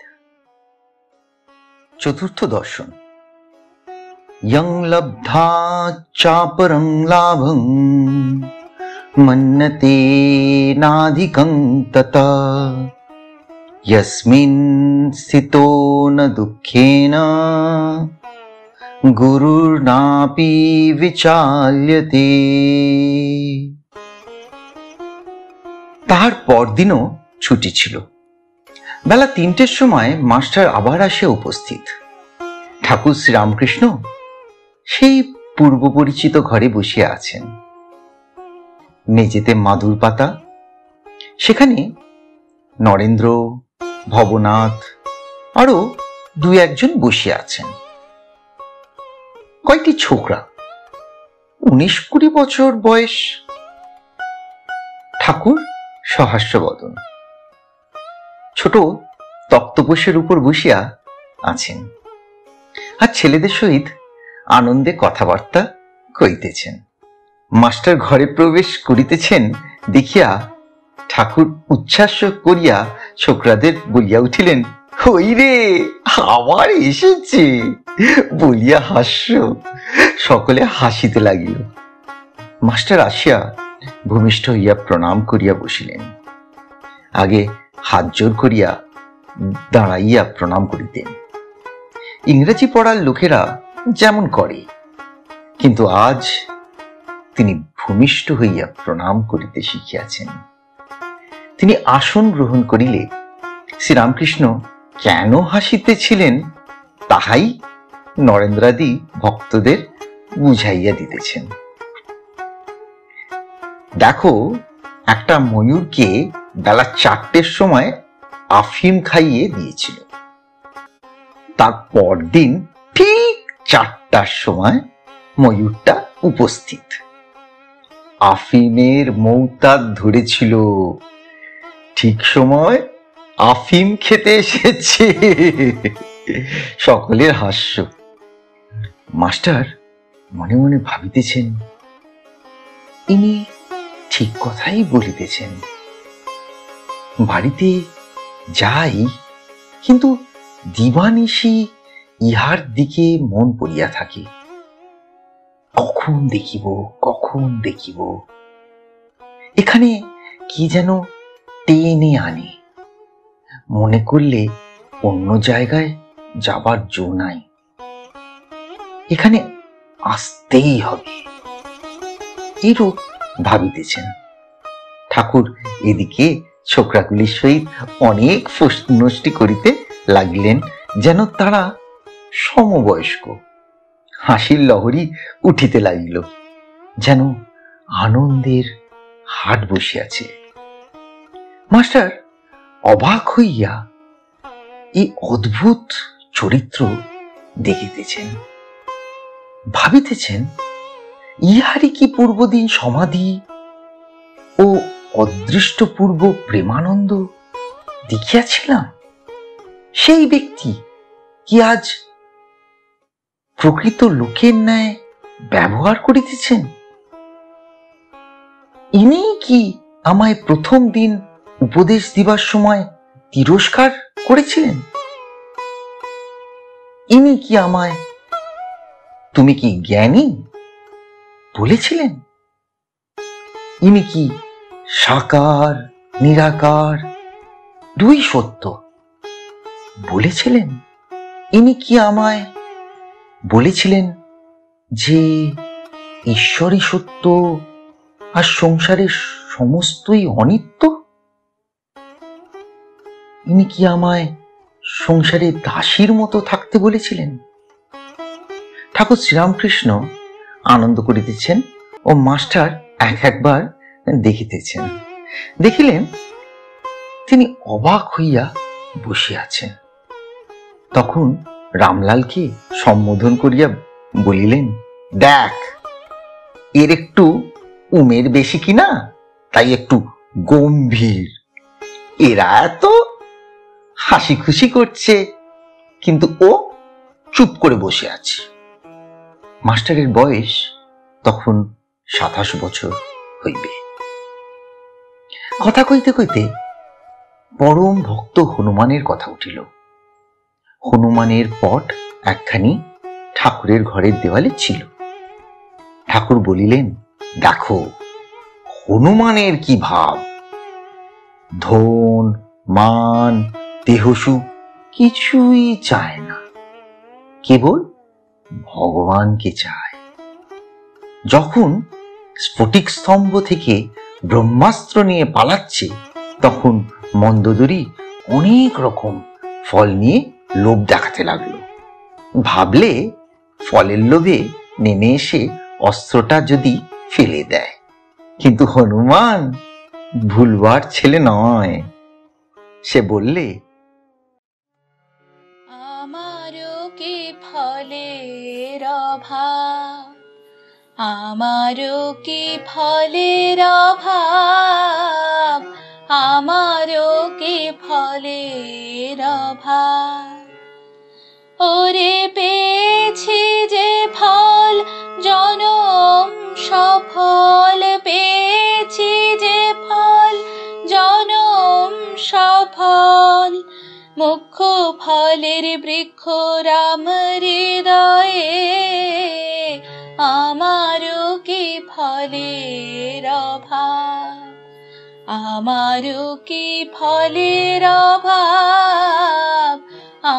চতুর্থ দর্শন। यं लब्धा चापरं लाभं मन्यते नाधिकं तथा यस्मिन् स्थितो न दुःखेन गुरुर्नापि विचाल्यते। তাহার পরদিনও ছুটি ছিল। বেলা 3টের সময় মাস্টার আবার আসে উপস্থিত। ঠাকুর শ্রীরামকৃষ্ণ সেই পূর্ব পরিচিত ঘরে বসিয়া আছেন। মেঝেতে মাদুর পাতা, সেখানে নরেন্দ্র, ভবনাথ আরো 2-1 বসিয়া আছেন। কয়েকটি ছোকরা, 19-20 বছর বয়স। ঠাকুর সহাস্যবদন, ছোট তক্তপোষের উপর বসিয়া আছেন আর ছেলেদের সহিত আনন্দে কথাবার্তা কইতেছেন। মাস্টার ঘরে প্রবেশ করিতেছেন দেখিয়া ঠাকুর উচ্ছ্বাস করিয়া ছোকরাদের বলিয়া উঠিলেন, ওই রে আবার এসেছে বলিয়া হাস্য। সকলে হাসিতে লাগিল। মাস্টার আসিয়া ভূমিষ্ঠ হইয়া প্রণাম করিয়া বসিলেন। আগে হাত জোর করিয়া দাঁড়াইয়া প্রণাম করিতেন, ইংরেজি পড়ার লোকেরা যেমন করে, কিন্তু আজ তিনি ভূমিষ্ঠ হইয়া প্রণাম করিতে শিখিয়াছেন। তিনি আসন গ্রহণ করিলে শ্রীরামকৃষ্ণ কেন হাসিতেছিলেন তাহাই নরেন্দ্রাদি ভক্তদের বুঝাইয়া দিতেছেন। দেখো, একটা ময়ূরকে বেলা 4টের সময় আফিম খাইয়ে দিয়েছিল। তার পরদিন ঠিক 4টার সময় ময়ূরটা উপস্থিত। আফিমের মৌতাক ধরেছিল, ঠিক সময় আফিম খেতে এসেছে। সকলের হাস্য। মাস্টার মনে মনে ভাবিতেছেন, ইনি ঠিক কথাই বলিতেছেন। বাড়িতে যাই, কিন্তু দিবানিশি ইহার দিকে মন পড়িয়া থাকে। কখন দেখিব, কখন দেখিব। এখানে কি যেন টেনে আনে, মনে করলে অন্য জায়গায় যাবার জো নাই। এখানে আসতেই হবে, এরূপ ভাবিতেছেন। ঠাকুর এদিকে ছোকরাগুলির সহিত অনেক ফষ্টি করিতে লাগিলেন, যেন তারা সমবয়স্ক। হাসির লহরী উঠিতে লাগিল, যেন আনন্দের হাট বসিয়াছে। মাস্টার অবাক হইয়া এই অদ্ভুত চরিত্র দেখিতেছেন। ভাবিতেছেন, ইহারই কি পূর্বদিন সমাধি ও অদৃষ্টপূর্ব প্রেমানন্দ দেখিয়াছিলাম? সেই ব্যক্তি কি আজ প্রকৃত লোকের ন্যায় ব্যবহার করিতেছেন? ইনি কি আমায় প্রথম দিন উপদেশ দিবার সময় তিরস্কার করেছিলেন? ইনি কি আমায় তুমি কি জ্ঞানী বলেছিলেন? ইনি কি সাকার নিরাকার, দুই সত্য বলেছিলেন। ইনি কি আমায় বলেছিলেন যে ঈশ্বরই সত্য আর সংসারের সমস্তই অনিত্য? ইনি কি আমায় সংসারে দাসীর মতো থাকতে বলেছিলেন? ঠাকুর শ্রীরামকৃষ্ণ আনন্দ করিতেছেন ও মাস্টার একবার দেখিতেছেন। দেখিলেন তিনি অবাক হইয়া বসে আছেন। তখন রামলালকে সম্বোধন করিয়া বলিলেন, দেখ, এর একটু উমের বেশি কিনা, তাই একটু গম্ভীর। এরা এত হাসি খুশি করছে, কিন্তু ও চুপ করে বসে আছে। মাস্টারের বয়স তখন 27 বছর হইবে। কথা কইতে কইতে পরম ভক্ত হনুমানের কথা উঠিল। হনুমানের পট একখানি ঠাকুরের ঘরের দেওয়ালে ছিল। ঠাকুর বলিলেন, দেখো হনুমানের কি ভাব। ধন, মান, দেহসুখ কিছুই চায় না, কেবল ভগবানকে চায়। যখন স্ফটিক স্তম্ভ থেকে ব্রহ্মাস্ত্র নিয়ে পালাচ্ছে, তখন মন্দোদরি অনেক রকম ফল নিয়ে লোভ দেখাতে লাগলো। ভাবলে ফলের লোভে নেমে এসে অস্ত্রটা যদি ফেলে দেয়, কিন্তু হনুমান ভুলবার ছেলে নয়। সে বললে, আমারও কি ফলের অভাব, আমারও কি ফলের অভাব, আমারও কি ফলের অভাব। ওরে পেয়েছি যে ফল জনম সফল, পেয়েছি যে ফল জনম সফল। মুখ্য ফলের বৃক্ষ রাম হৃদয়ে, আমারও কি ফলের অভাব, আমারও কি ফলের অভাব,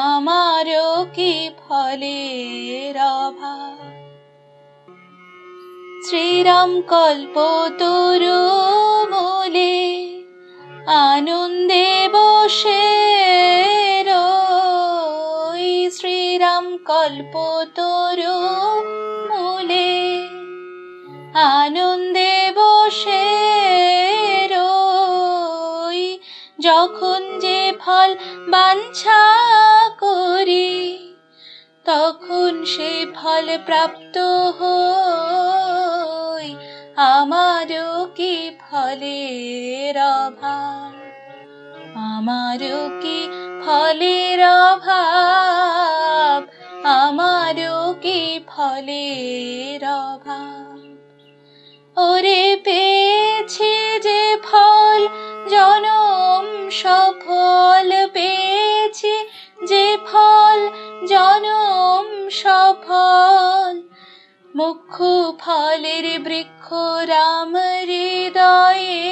আমারও কি ফলের অভাব। শ্রীরাম কল্পতরু মূলে আনন্দে বসে রই, শ্রীরাম কল্পতরু মূলে আনন্দে বসে রই। যখন যে ফল বাঞ্ছা করি, তখন সে ফল প্রাপ্ত হই। আমারও কি ফলের অভাব, আমারও কি ফলের অভাব, আমারও কি ফলের অভাব। ওরে পেয়েছি যে ফল জনম সফল, পেয়েছি যে ফল জনম সফল। মুখ্য ফলের বৃক্ষ রাম হৃদয়ে,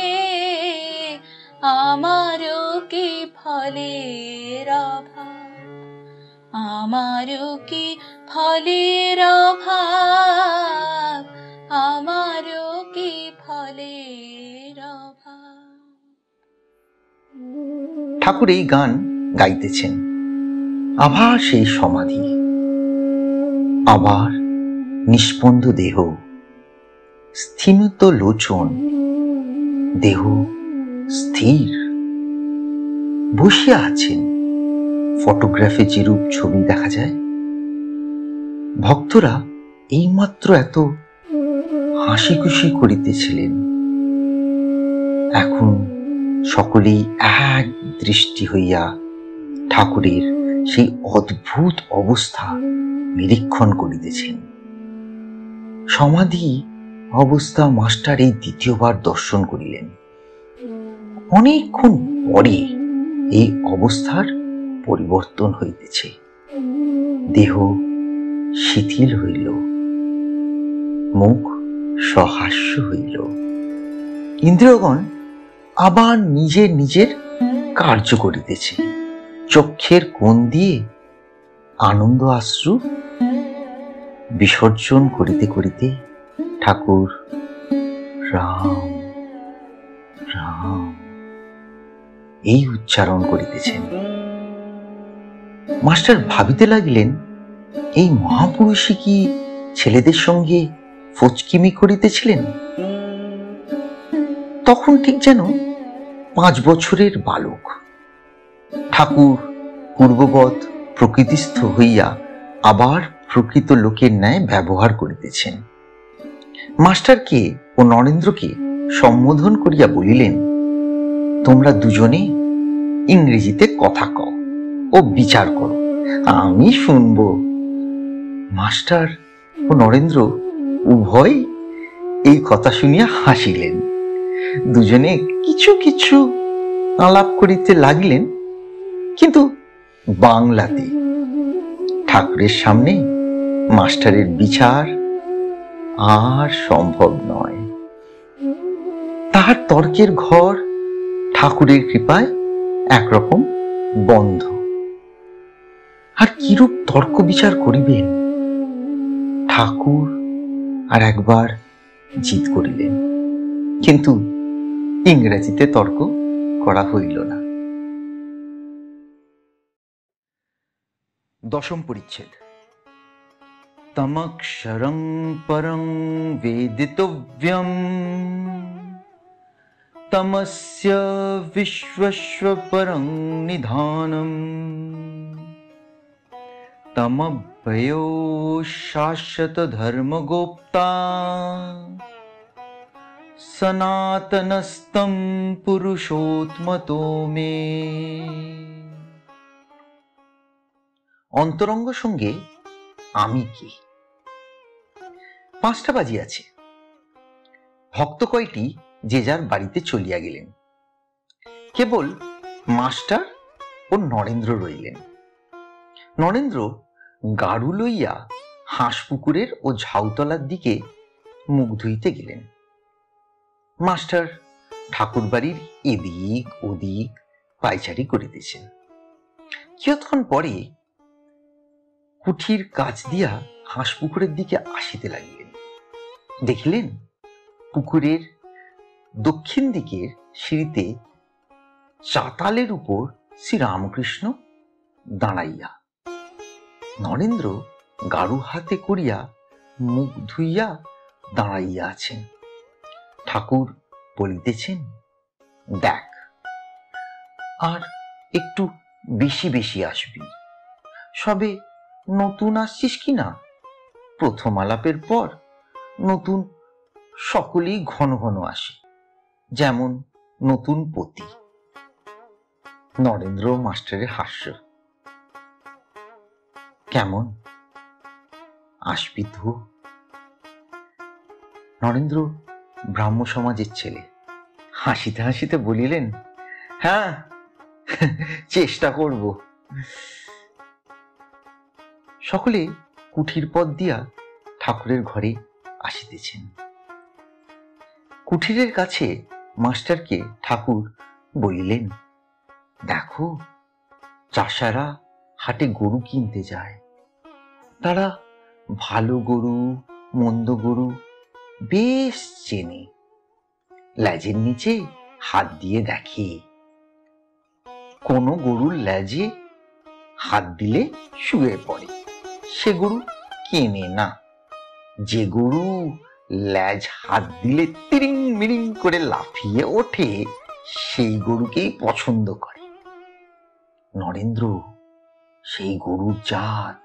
আমারও কি ফলের অভাব, আমারও কি ফলের অভাব, আমারও কি ফলের অভাব। ঠাকুর এই গান গাইতেছেন। আবার সেই সমাধি, আবার নিষ্পন্দ দেহ, স্থিমিত লোচন, দেহ স্থির। বসিয়া আছেন, ফটোগ্রাফে যেরূপ ছবি দেখা যায়। ভক্তরা এইমাত্র এত হাসি খুশি করিতেছিলেন, এখন সকলেই এক দৃষ্টি হইয়া ঠাকুরের সেই অদ্ভুত অবস্থা নিরীক্ষণ করিতেছেন। সমাধি অবস্থা মাস্টার এই দ্বিতীয়বার দর্শন করিলেন। অনেকক্ষণ পরে এই অবস্থার পরিবর্তন হইতেছে। দেহ শিথিল হইল, মুখ সহাস্য হইল। ইন্দ্রিয়গণ আবার নিজের নিজের কার্য করিতেছে। চক্ষের কোণ দিয়ে আনন্দ আশ্রু বিসর্জন করিতে করিতে ঠাকুর রাম রাম এই উচ্চারণ করিতেছেন। মাস্টার ভাবিতে লাগিলেন, এই মহাপুরুষই কি ছেলেদের সঙ্গে ফচকিমি করিতেছিলেন? তখন ঠিক যেন 5 বছরের বালক। ঠাকুর পূর্ববৎ প্রকৃতিস্থ হইয়া আবার প্রকৃত লোকের ন্যায় ব্যবহার করিতেছেন। মাস্টারকে ও নরেন্দ্রকে সম্বোধন করিয়া বলিলেন, তোমরা দুজনে ইংরেজিতে কথা কও ও বিচার করো, আমি শুনব। মাস্টার ও নরেন্দ্র উভয় এই কথা শুনিয়া হাসিলেন। দুজনে কিছু কিছু আলাপ করিতে লাগিলেন, কিন্তু বাংলাতে। ঠাকুরের সামনে মাস্টারের বিচার আর সম্ভব নয়। তাহার তর্কের ঘর ঠাকুরের কৃপায় একরকম বন্ধ। আর কিরূপ তর্ক বিচার করিবেন? ঠাকুর আর একবার জিদ করিলেন, কিন্তু ইংরেজিতে তর্ক করা হইল না। 10ম পরিচ্ছেদ। তমক্ষরং পরং বেদিতব্যম তমস্য বিশ্বস্য পরং নিধানম তমভ্যয়ো শাশ্বত ধর্মগোপ্তা সনাতনস্তম পুরুষোত্তমতো মে। অন্তরঙ্গ সঙ্গে আমি কে? 5টা বাজিয়াছে। ভক্ত কয়টি যে যার বাড়িতে চলিয়া গেলেন। কেবল মাস্টার ও নরেন্দ্র রইলেন। নরেন্দ্র গাড়ু লইয়া হাঁসপুকুরের ও ঝাউতলার দিকে মুখ ধুইতে গেলেন। মাস্টার ঠাকুর বাড়ির এদিক ওদিক পায়চারি করিতেছেন। কিয়ৎক্ষণ পরে কুঠির কাছ দিয়া হাঁসপুকুরের দিকে আসিতে লাগিলেন। দেখিলেন পুকুরের দক্ষিণ দিকের সিঁড়িতে চাতালের উপর শ্রীরামকৃষ্ণ দাঁড়াইয়া। নরেন্দ্র গাড়ু হাতে করিয়া মুখ ধুইয়া দাঁড়াইয়া আছেন। ঠাকুর বলিতেছেন, দেখ, আর একটু বেশি বেশি আসবি। সবে নতুন আসছিস কিনা? প্রথম আলাপের পর নতুন সকলেই ঘন ঘন আসে, যেমন নতুন পতি। নরেন্দ্র মাস্টারের হাস্য। কেমন আসবি তো? নরেন্দ্র ব্রাহ্ম সমাজের ছেলে। হাসিতে হাসিতে বলিলেন, হ্যাঁ, চেষ্টা করব। সকলে কুঠির পথ দিয়া ঠাকুরের ঘরে আসিতেছেন। কুঠিরের কাছে মাস্টারকে ঠাকুর বলিলেন, দেখো, চাষারা হাটে গরু কিনতে যায়। তারা ভালো গরু মন্দ গরু বেশ চেনে। লেজের নিচে হাত দিয়ে দেখে। কোনো গরুর লেজে হাত দিলে শুয়ে পড়ে, সে গরু কেনে না। যে গরু লেজ হাত দিলে তিরিং মিরিং করে লাফিয়ে ওঠে, সেই গরুকেই পছন্দ করে। নরেন্দ্র সেই গরুর জাত,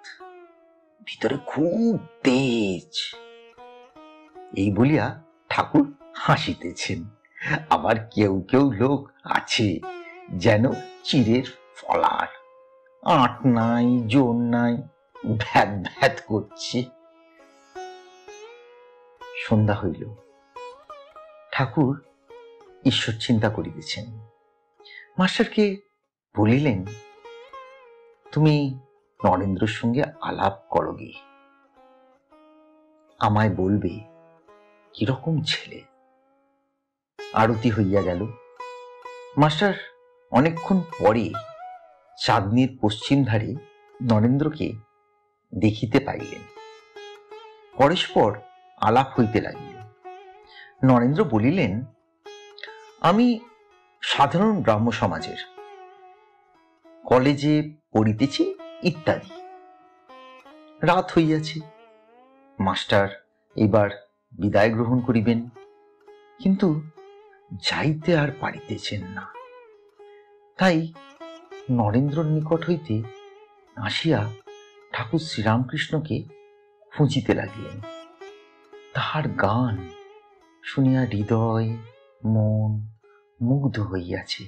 ভিতরে খুব তেজ। এই বলিয়া ঠাকুর হাসিতেছেন। আবার কেউ কেউ লোক আছে যেন চিরের ফলার, আট নাই জোর নাই, ভ্যাত ভ্যাত করছে। সন্ধ্যা হইল। ঠাকুর ঈশ্বর চিন্তা করিতেছেন। মাস্টারকে বলিলেন, তুমি নরেন্দ্রের সঙ্গে আলাপ করো গে, আমায় বলবে কিরকম ছেলে। আরতি হইয়া গেল। মাস্টার অনেকক্ষণ পরে চাঁদনির পশ্চিম ধারে নরেন্দ্রকে দেখিতে পাইলেন। পরস্পর আলাপ হইতে লাগিল। নরেন্দ্র বলিলেন, আমি সাধারণ ব্রাহ্ম সমাজের, কলেজে পড়িতেছি ইত্যাদি। রাত হইয়াছে, মাস্টার এবার বিদায় গ্রহণ করিবেন, কিন্তু যাইতে আর পারিতেছেন না। তাই নরেন্দ্রর নিকট হইতে আসিয়া ঠাকুর শ্রীরামকৃষ্ণকে খুঁজিতে লাগিলেন। তাহার গান শুনিয়া হৃদয় মন মুগ্ধ হইয়াছে।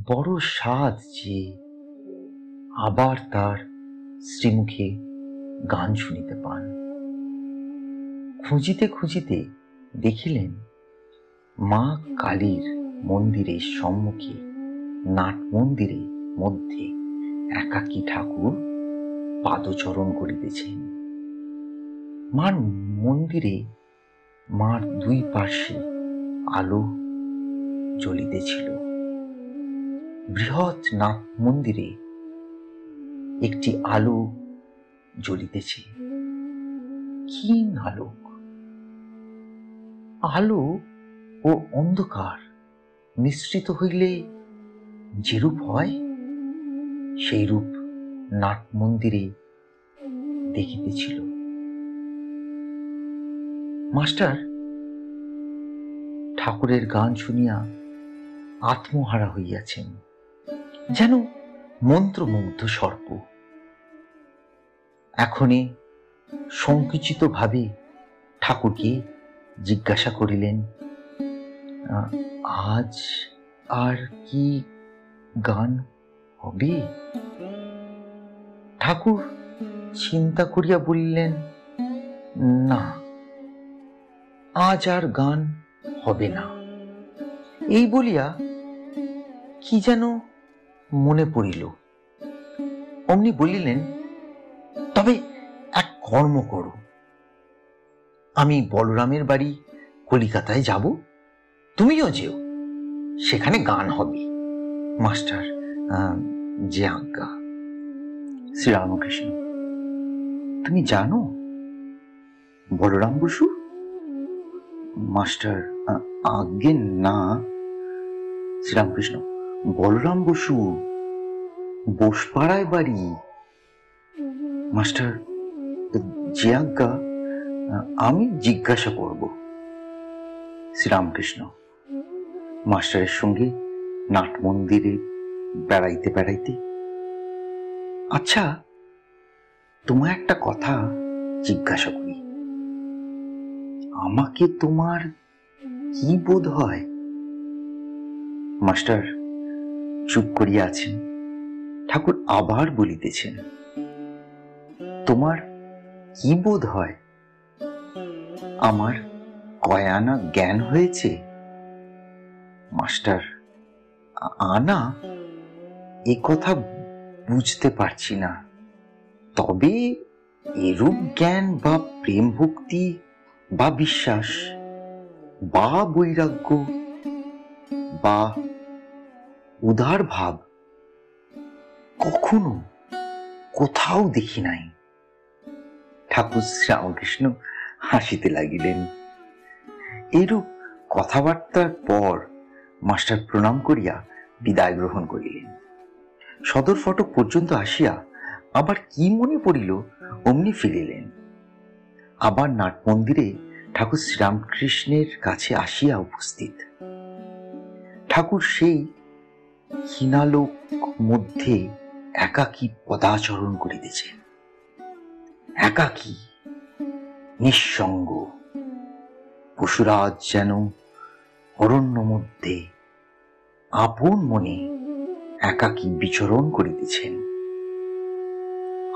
বড় স্বাদ যে আবার তার শ্রীমুখে গান শুনিতে পান। খুঁজিতে খুঁজিতে দেখিলেন মা কালীর মন্দিরের সম্মুখে নাট মন্দিরের মধ্যে একাকী ঠাকুর পাদচরণ করিতেছেন। মার মন্দিরে মার দুই পার্শ্বে আলো জ্বলিতেছিল। বৃহৎ নাট মন্দিরে একটি আলো জ্বলিতেছে, ক্ষীণ আলোক। আলো ও অন্ধকার মিশ্রিত হইলে যেরূপ হয় সেই রূপ নাট মন্দিরে দেখিতেছিল। মাস্টার ঠাকুরের গান শুনিয়া আত্মহারা হইয়াছেন, যেন মন্ত্রমুগ্ধ সর্প। এখনই সংকুচিত ভাবে ঠাকুরকে জিজ্ঞাসা করিলেন, আজ আর কি গান হবে? ঠাকুর চিন্তা করিয়া বলিলেন, না, আজ আর গান হবে না। এই বলিয়া কি যেন মনে পড়িল। অমনি বলিলেন, তবে এক কর্ম করো, আমি বলরামের বাড়ি কলিকাতায় যাব, তুমিও যেও, সেখানে গান হবে। মাস্টার, যে আজ্ঞা। শ্রীরামকৃষ্ণ, তুমি জানো বলরাম বসু? মাস্টার, আজ্ঞে না। শ্রীরামকৃষ্ণ, বলরাম বসু বোসপাড়ায় বাড়ি। মাস্টার, যে আজ্ঞা, আমি জিজ্ঞাসা করব। শ্রীরামকৃষ্ণ মাস্টারের সঙ্গে নাট মন্দিরে বেড়াইতে বেড়াইতে, আচ্ছা, তোমার একটা কথা জিজ্ঞাসা করি, আমাকে তোমার কি বোধ হয়? মাস্টার চুপ করিয়া আছেন। ঠাকুর আবার বলিতেছেন, তোমার কি বোধ হয়? আমার কয়ানা জ্ঞান হয়েছে? মাস্টার, আনা এ কথা বুঝতে পারছি না, তবে এরূপ জ্ঞান বা প্রেম ভক্তি বা বিশ্বাস বা বৈরাগ্য বা উদার ভাব কখনো কোথাও দেখি নাই। ঠাকুর শ্রীরামকৃষ্ণ হাসিতে লাগিলেন। এরূপ কথাবার্তার পর মাস্টার প্রণাম করিয়া বিদায় গ্রহণ করিলেন। সদর ফটক পর্যন্ত আসিয়া আবার কি মনে পড়িল, অমনি ফিরিলেন। আবার নাট মন্দিরে ঠাকুর শ্রীরামকৃষ্ণের কাছে আসিয়া উপস্থিত। ঠাকুর সেই ক্ষীণালোক মধ্যে একাকী পদাচরণ করিতেছেন, একাকী, নিঃসঙ্গ। পশুরাজ যেন অরণ্য মধ্যে আপন মনে একাকী বিচরণ করিতেছেন।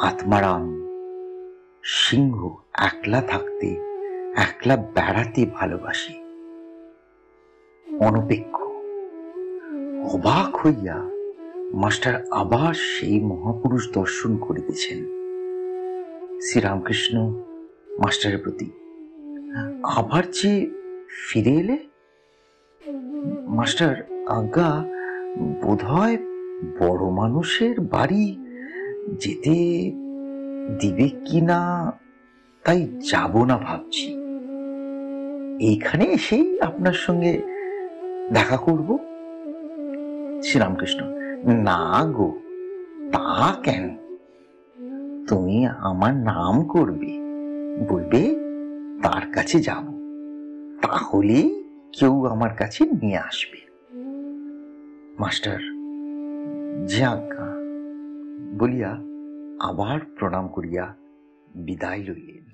আত্মারাম সিংহ একলা থাকতে, একলা বেড়াতে ভালোবাসে। অনপেক্ষ। অবাক হইয়া মাস্টার আবার সেই মহাপুরুষ দর্শন করিতেছেন। শ্রীরামকৃষ্ণ মাস্টারের প্রতি, আবার যে ফিরে এলে? মাস্টার, আজ্ঞা, বোধহয় বড় মানুষের বাড়ি যেতে দিবে কিনা তাই যাব না ভাবছি। এইখানে এসেই আপনার সঙ্গে দেখা করব। শ্রীরামকৃষ্ণ: না গো, তা কেন? তুমি আমার নাম করবে, বলবে তার কাছে যাব, তাহলেই কেউ আমার কাছে নিয়ে আসবে। মাস্টার, যে আজ্ঞা বলিয়া আবার প্রণাম করিয়া বিদায় লইলেন।